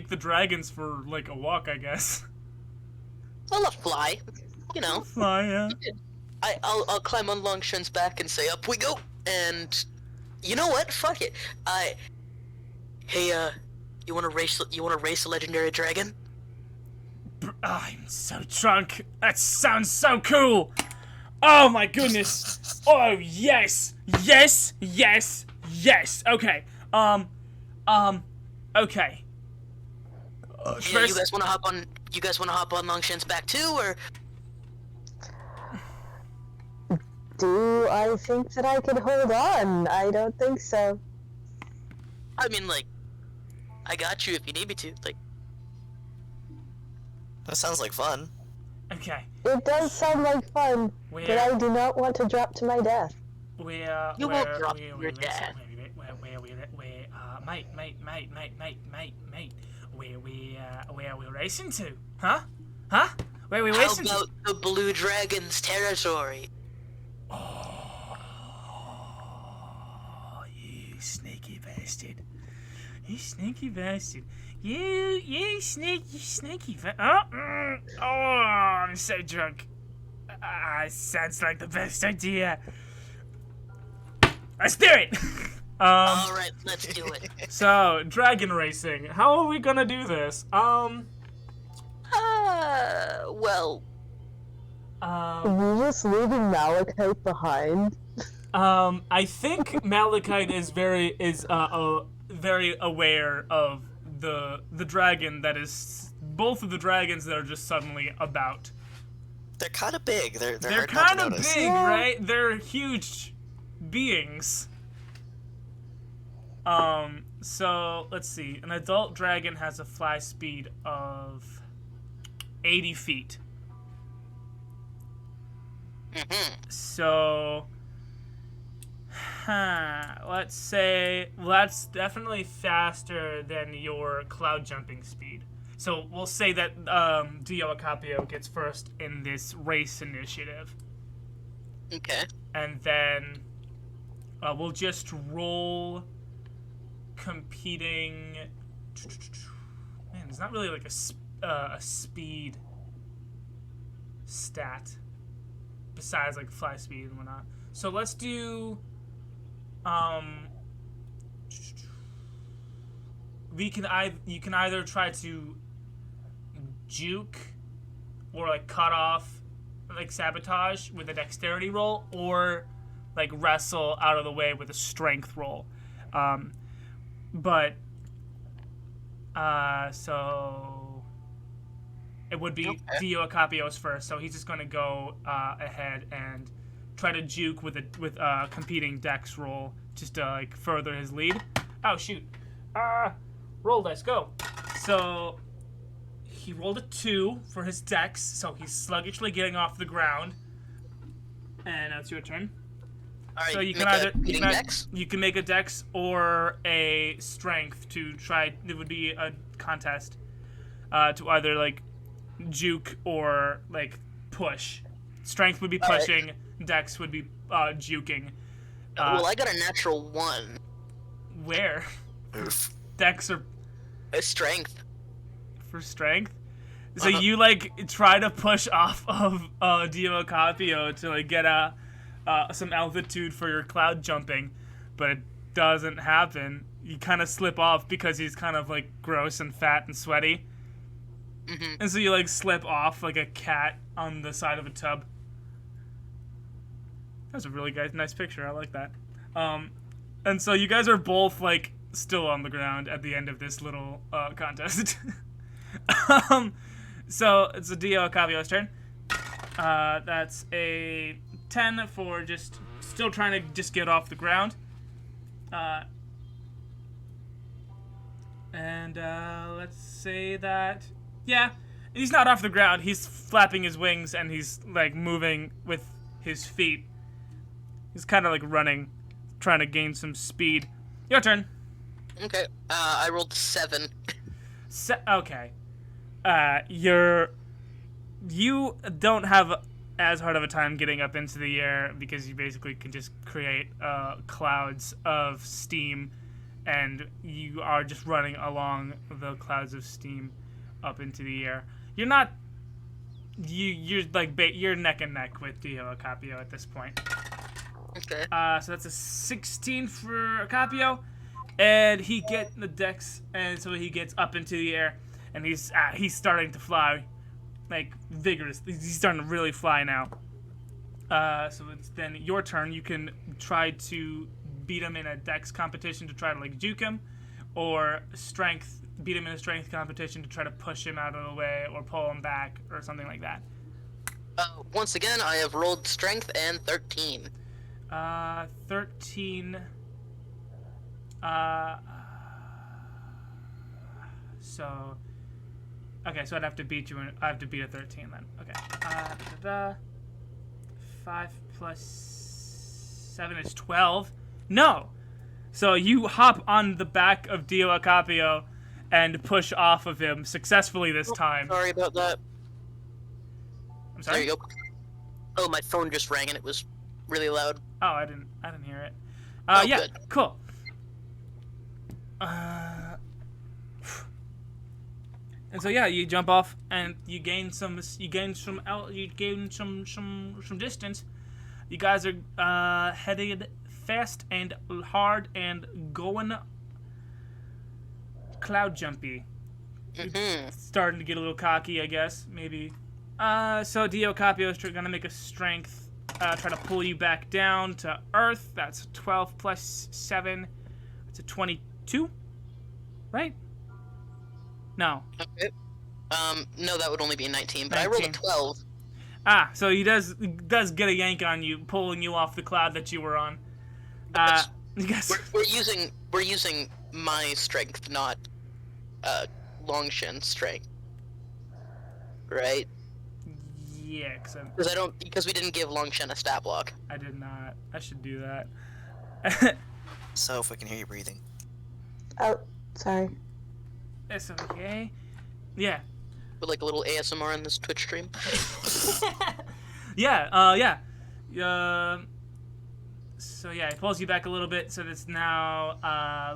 the dragons for a walk, I guess. Well, a fly, Fly, yeah. I'll climb on Long Shen's back and say, "Up we go!" And you know what? Fuck it. Hey, you wanna race a legendary dragon? I'm so drunk. That sounds so cool. Oh my goodness. Oh yes, yes, yes, yes. Okay. Okay. Yeah, you guys wanna hop on Long Shen's back too, or? Do I think that I could hold on? I don't think so. I mean, I got you if you need me to. That sounds like fun. Okay. It does sound like fun, but I do not want to drop to my death. You won't drop to your death. Mate. Where are we racing to? Huh? Where are we racing to? How about the Blue Dragon's territory? Oh, you sneaky bastard. You sneaky bastard. You sneaky bastard. Oh, I'm so drunk. Sounds like the best idea. Let's do it! Alright, let's do it. So, dragon racing. How are we gonna do this? Well... Are we just leaving Malachite behind? I think Malachite is very aware of the dragon that is both of the dragons that are just suddenly about. They're kind of big. They're hard not to kind of notice. big, right? They're huge beings. So let's see. An adult dragon has a fly speed of 80 feet. So, let's say that's definitely faster than your cloud jumping speed. So we'll say that Dio Acapio gets first in this race initiative. Okay. And then we'll just roll competing. Man, it's not really like a speed stat besides like fly speed and whatnot. So let's do. You can either try to juke or like cut off, like sabotage with a dexterity roll, or like wrestle out of the way with a strength roll. So it would be Dio Acapio's first, so he's just going to go ahead and try to juke with a competing dex roll just to like further his lead. Oh shoot! Roll dice, go. So he rolled a 2 for his dex, so he's sluggishly getting off the ground. And that's your turn. All right. So you can you can make a dex or a strength to try. It would be a contest to either like juke or like push. Strength would be pushing. Right. Dex would be juking. Well, I got a natural 1. Where? Oof. Dex or strength. For strength. So you like try to push off of Dio Acapio to like get some altitude for your cloud jumping, but it doesn't happen. You kind of slip off because he's kind of like gross and fat and sweaty. Mm-hmm. And so you like slip off like a cat on the side of a tub. That's a really nice picture. I like that. And so you guys are both like still on the ground at the end of this little contest. So it's a Dio Acapio's turn. That's a 10 for just still trying to just get off the ground. And let's say that, yeah, he's not off the ground. He's flapping his wings and he's like moving with his feet. He's kind of like running, trying to gain some speed. Your turn. Okay. I rolled 7. Okay. You don't have as hard of a time getting up into the air because you basically can just create clouds of steam, and you are just running along the clouds of steam up into the air. You're not. You're like you're neck and neck with Dio Acapio at this point. Okay. So that's a 16 for Acapio, and he get the dex, and so he gets up into the air, and he's starting to fly, like vigorously. He's starting to really fly now. So it's then your turn. You can try to beat him in a dex competition to try to like juke him, or beat him in a strength competition to try to push him out of the way or pull him back or something like that. Once again, I have rolled strength and 13. 13. So, okay, so I'd have to beat you. I have to beat a 13 then. Okay. 5 plus 7 is 12. No. So you hop on the back of Dio Acapio and push off of him successfully this time. Sorry about that. I'm sorry. There you go. Oh, my phone just rang and it was really loud. Oh, I didn't hear it. Oh, yeah, good. Cool. And so yeah, you jump off and you gain some distance. You guys are headed fast and hard and going cloud jumpy. Mm-hmm. Starting to get a little cocky, I guess, maybe. So Dio Acapio is gonna make a strength, try to pull you back down to Earth. That's 12 plus 7. It's a 22, right? No. Okay. No, that would only be a 19, but 19. I rolled a 12. Ah, so he does get a yank on you, pulling you off the cloud that you were on. We're using my strength, not Longshin's strength, right? Yeah, because we didn't give Longshin a stat block. I did not. I should do that. So if we can hear you breathing. Oh, sorry. It's okay. Yeah. With like a little ASMR in this Twitch stream. Yeah. So yeah, it pulls you back a little bit, so it's now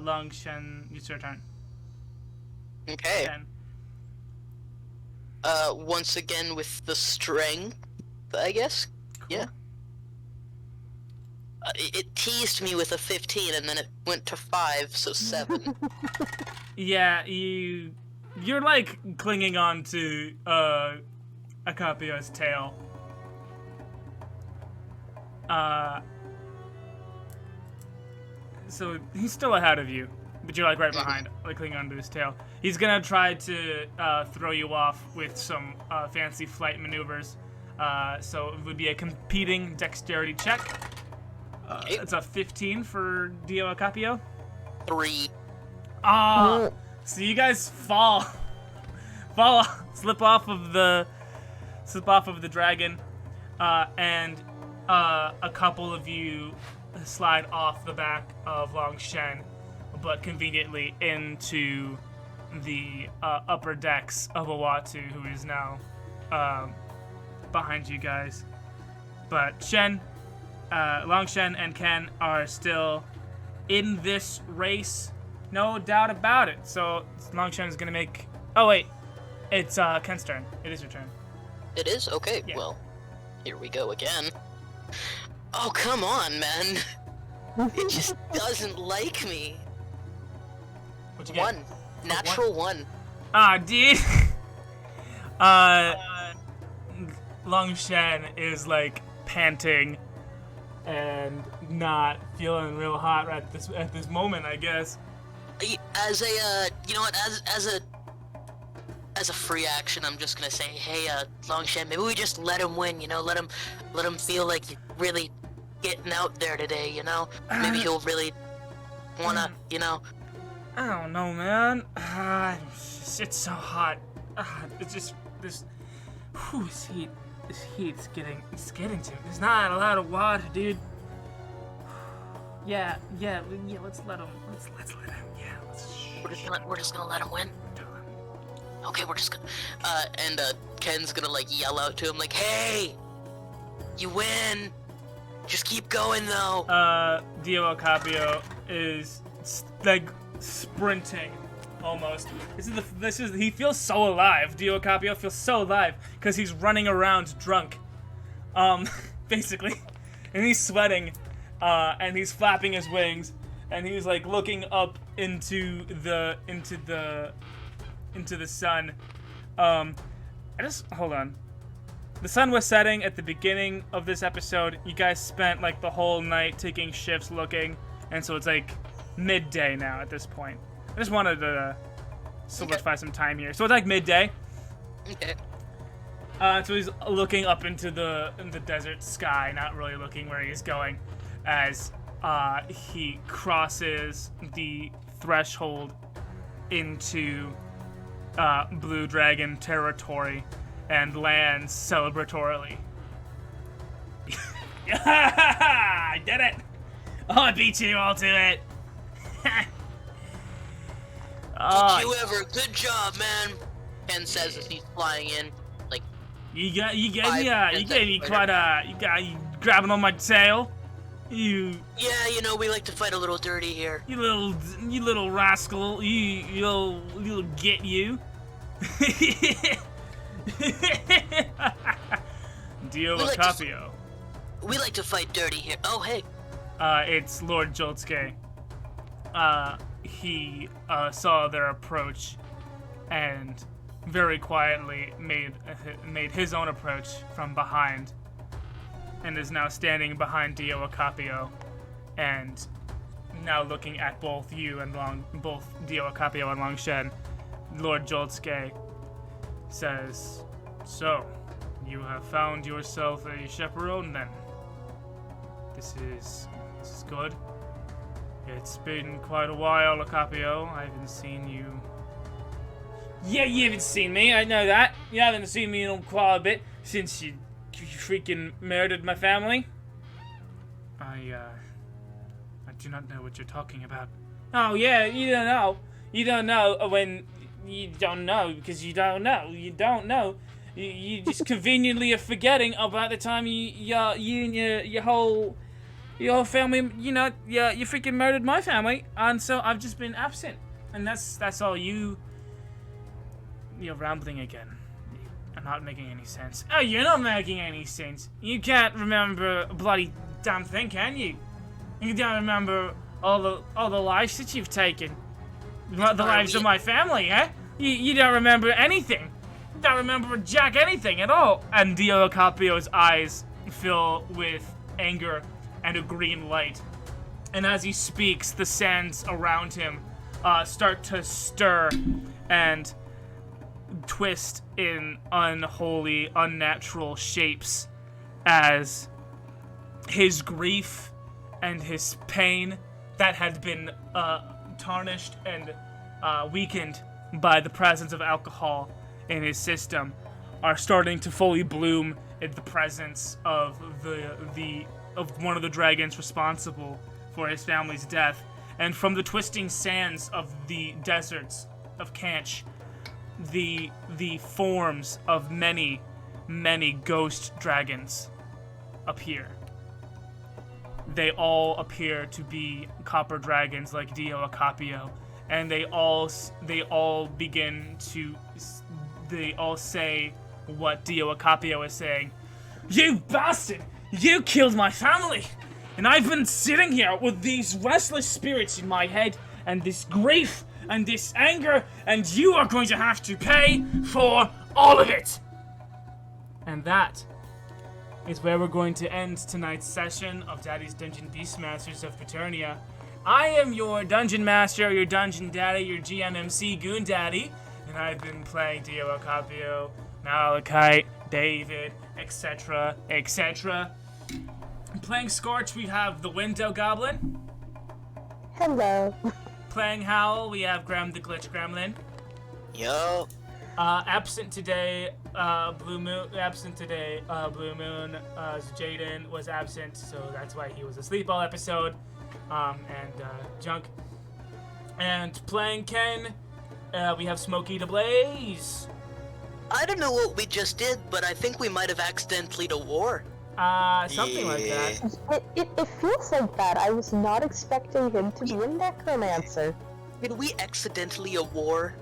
Long Shen, it's your turn. Okay. Shen. Once again with the strength, I guess. Cool. Yeah. It teased me with a 15, and then it went to 5, so 7. Yeah, you're like clinging on to Acapio's tail. So he's still ahead of you, but you're like right behind, like clinging onto his tail. He's gonna try to throw you off with some fancy flight maneuvers. So it would be a competing dexterity check. It's a 15 for Dio Acapio. 3. Ah, so you guys slip off of the dragon, and a couple of you slide off the back of Long Shen, but conveniently into the upper decks of Owatu, who is now behind you guys. But Shen, Long Shen and Ken are still in this race, no doubt about it. So Long Shen is gonna make. Oh wait, it's Ken's turn. It is your turn. It is? Okay, Yeah. well, here we go again. Oh, come on, man. It just doesn't like me. What you get? 1. Natural 1. Ah, dude. Long Shen is like panting and not feeling real hot right at this moment, I guess. As a, you know what, as a free action, I'm just gonna say, hey, Long Shen, maybe we just let him win, you know, let him feel like he's really getting out there today, you know? Maybe he'll really wanna, you know? I don't know, man. It's so hot. It's just this. Whew, this heat's getting to me. There's not a lot of water, dude. Yeah. Let's let him. Let's let him. Yeah. We're just gonna let him win. Okay, we're just gonna. And Ken's gonna like yell out to him like, "Hey, you win. Just keep going, though." Dio Acapio is like sprinting almost. He feels so alive. Dio Acapio feels so alive because he's running around drunk, basically, and he's sweating, and he's flapping his wings, and he's like looking up into the sun. Hold on. The sun was setting at the beginning of this episode. You guys spent like the whole night taking shifts looking, and so it's like midday now at this point. I just wanted to solidify some time here. So it's like midday. Okay. So he's looking up into the desert sky, not really looking where he's going, as he crosses the threshold into Blue Dragon territory and lands celebratorily. I did it! Oh, I beat you all to it! Did you ever? Good job, man. Ken says as he's flying in. Like, you gave me quite a, you grabbing on my tail. You we like to fight a little dirty here. You little rascal. You'll get you. Dio Acapio. We like to fight dirty here. Oh, hey. It's Lord Joltske. He saw their approach and very quietly made his own approach from behind, and is now standing behind Dio Acapio, and now looking at both you and both Dio Acapio and Long Shen. Lord Joltske says, "So, you have found yourself a chaperone then? This is good. It's been quite a while, Acapio. I haven't seen you." Yeah, you haven't seen me. I know that. You haven't seen me in quite a bit since you freaking murdered my family. I do not know what you're talking about. Oh yeah, you don't know. You don't know when you don't know because you don't know. You don't know. You just conveniently are forgetting about the time you and your whole family, you freaking murdered my family, and so I've just been absent, and that's all you. You're rambling again. You're not making any sense. Oh, you're not making any sense. You can't remember a bloody damn thing, can you? You don't remember all the lives that you've taken, the lives of my family, eh? You don't remember anything. You don't remember jack anything at all. And Dio Capio's eyes fill with anger and a green light. And as he speaks, the sands around him start to stir and twist in unholy, unnatural shapes as his grief and his pain that had been tarnished and weakened by the presence of alcohol in his system are starting to fully bloom in the presence of one of the dragons responsible for his family's death. And from the twisting sands of the deserts of Kanch, the forms of many ghost dragons appear. They all appear to be copper dragons like Dio Capio, and they all say what Dio Capio is saying. You bastard! You killed my family! And I've been sitting here with these restless spirits in my head, and this grief, and this anger, and you are going to have to pay for all of it! And that is where we're going to end tonight's session of Daddy's Dungeon Beastmasters of Paternia. I am your Dungeon Master, your Dungeon Daddy, your GMMC Goon Daddy, and I've been playing Dio Capio, Malachite, David, etc., etc. Playing Skortch, we have the Window Goblin. Hello. Playing Howle, we have Grem the Glitch Gremlin. Yo. Absent today, Blu Moon. Jyden was absent, so that's why he was asleep all episode. Junk. And playing Ken, we have SmokeyDBlaze. I don't know what we just did, but I think we might have accidentally to war. Something like that. It feels like that. I was not expecting him to be a necromancer. Did we accidentally a war?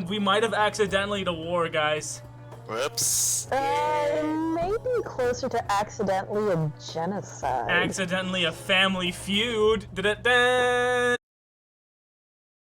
We might have accidentally to war, guys. Whoops. Maybe closer to accidentally a genocide. Accidentally a family feud. Da-da-da.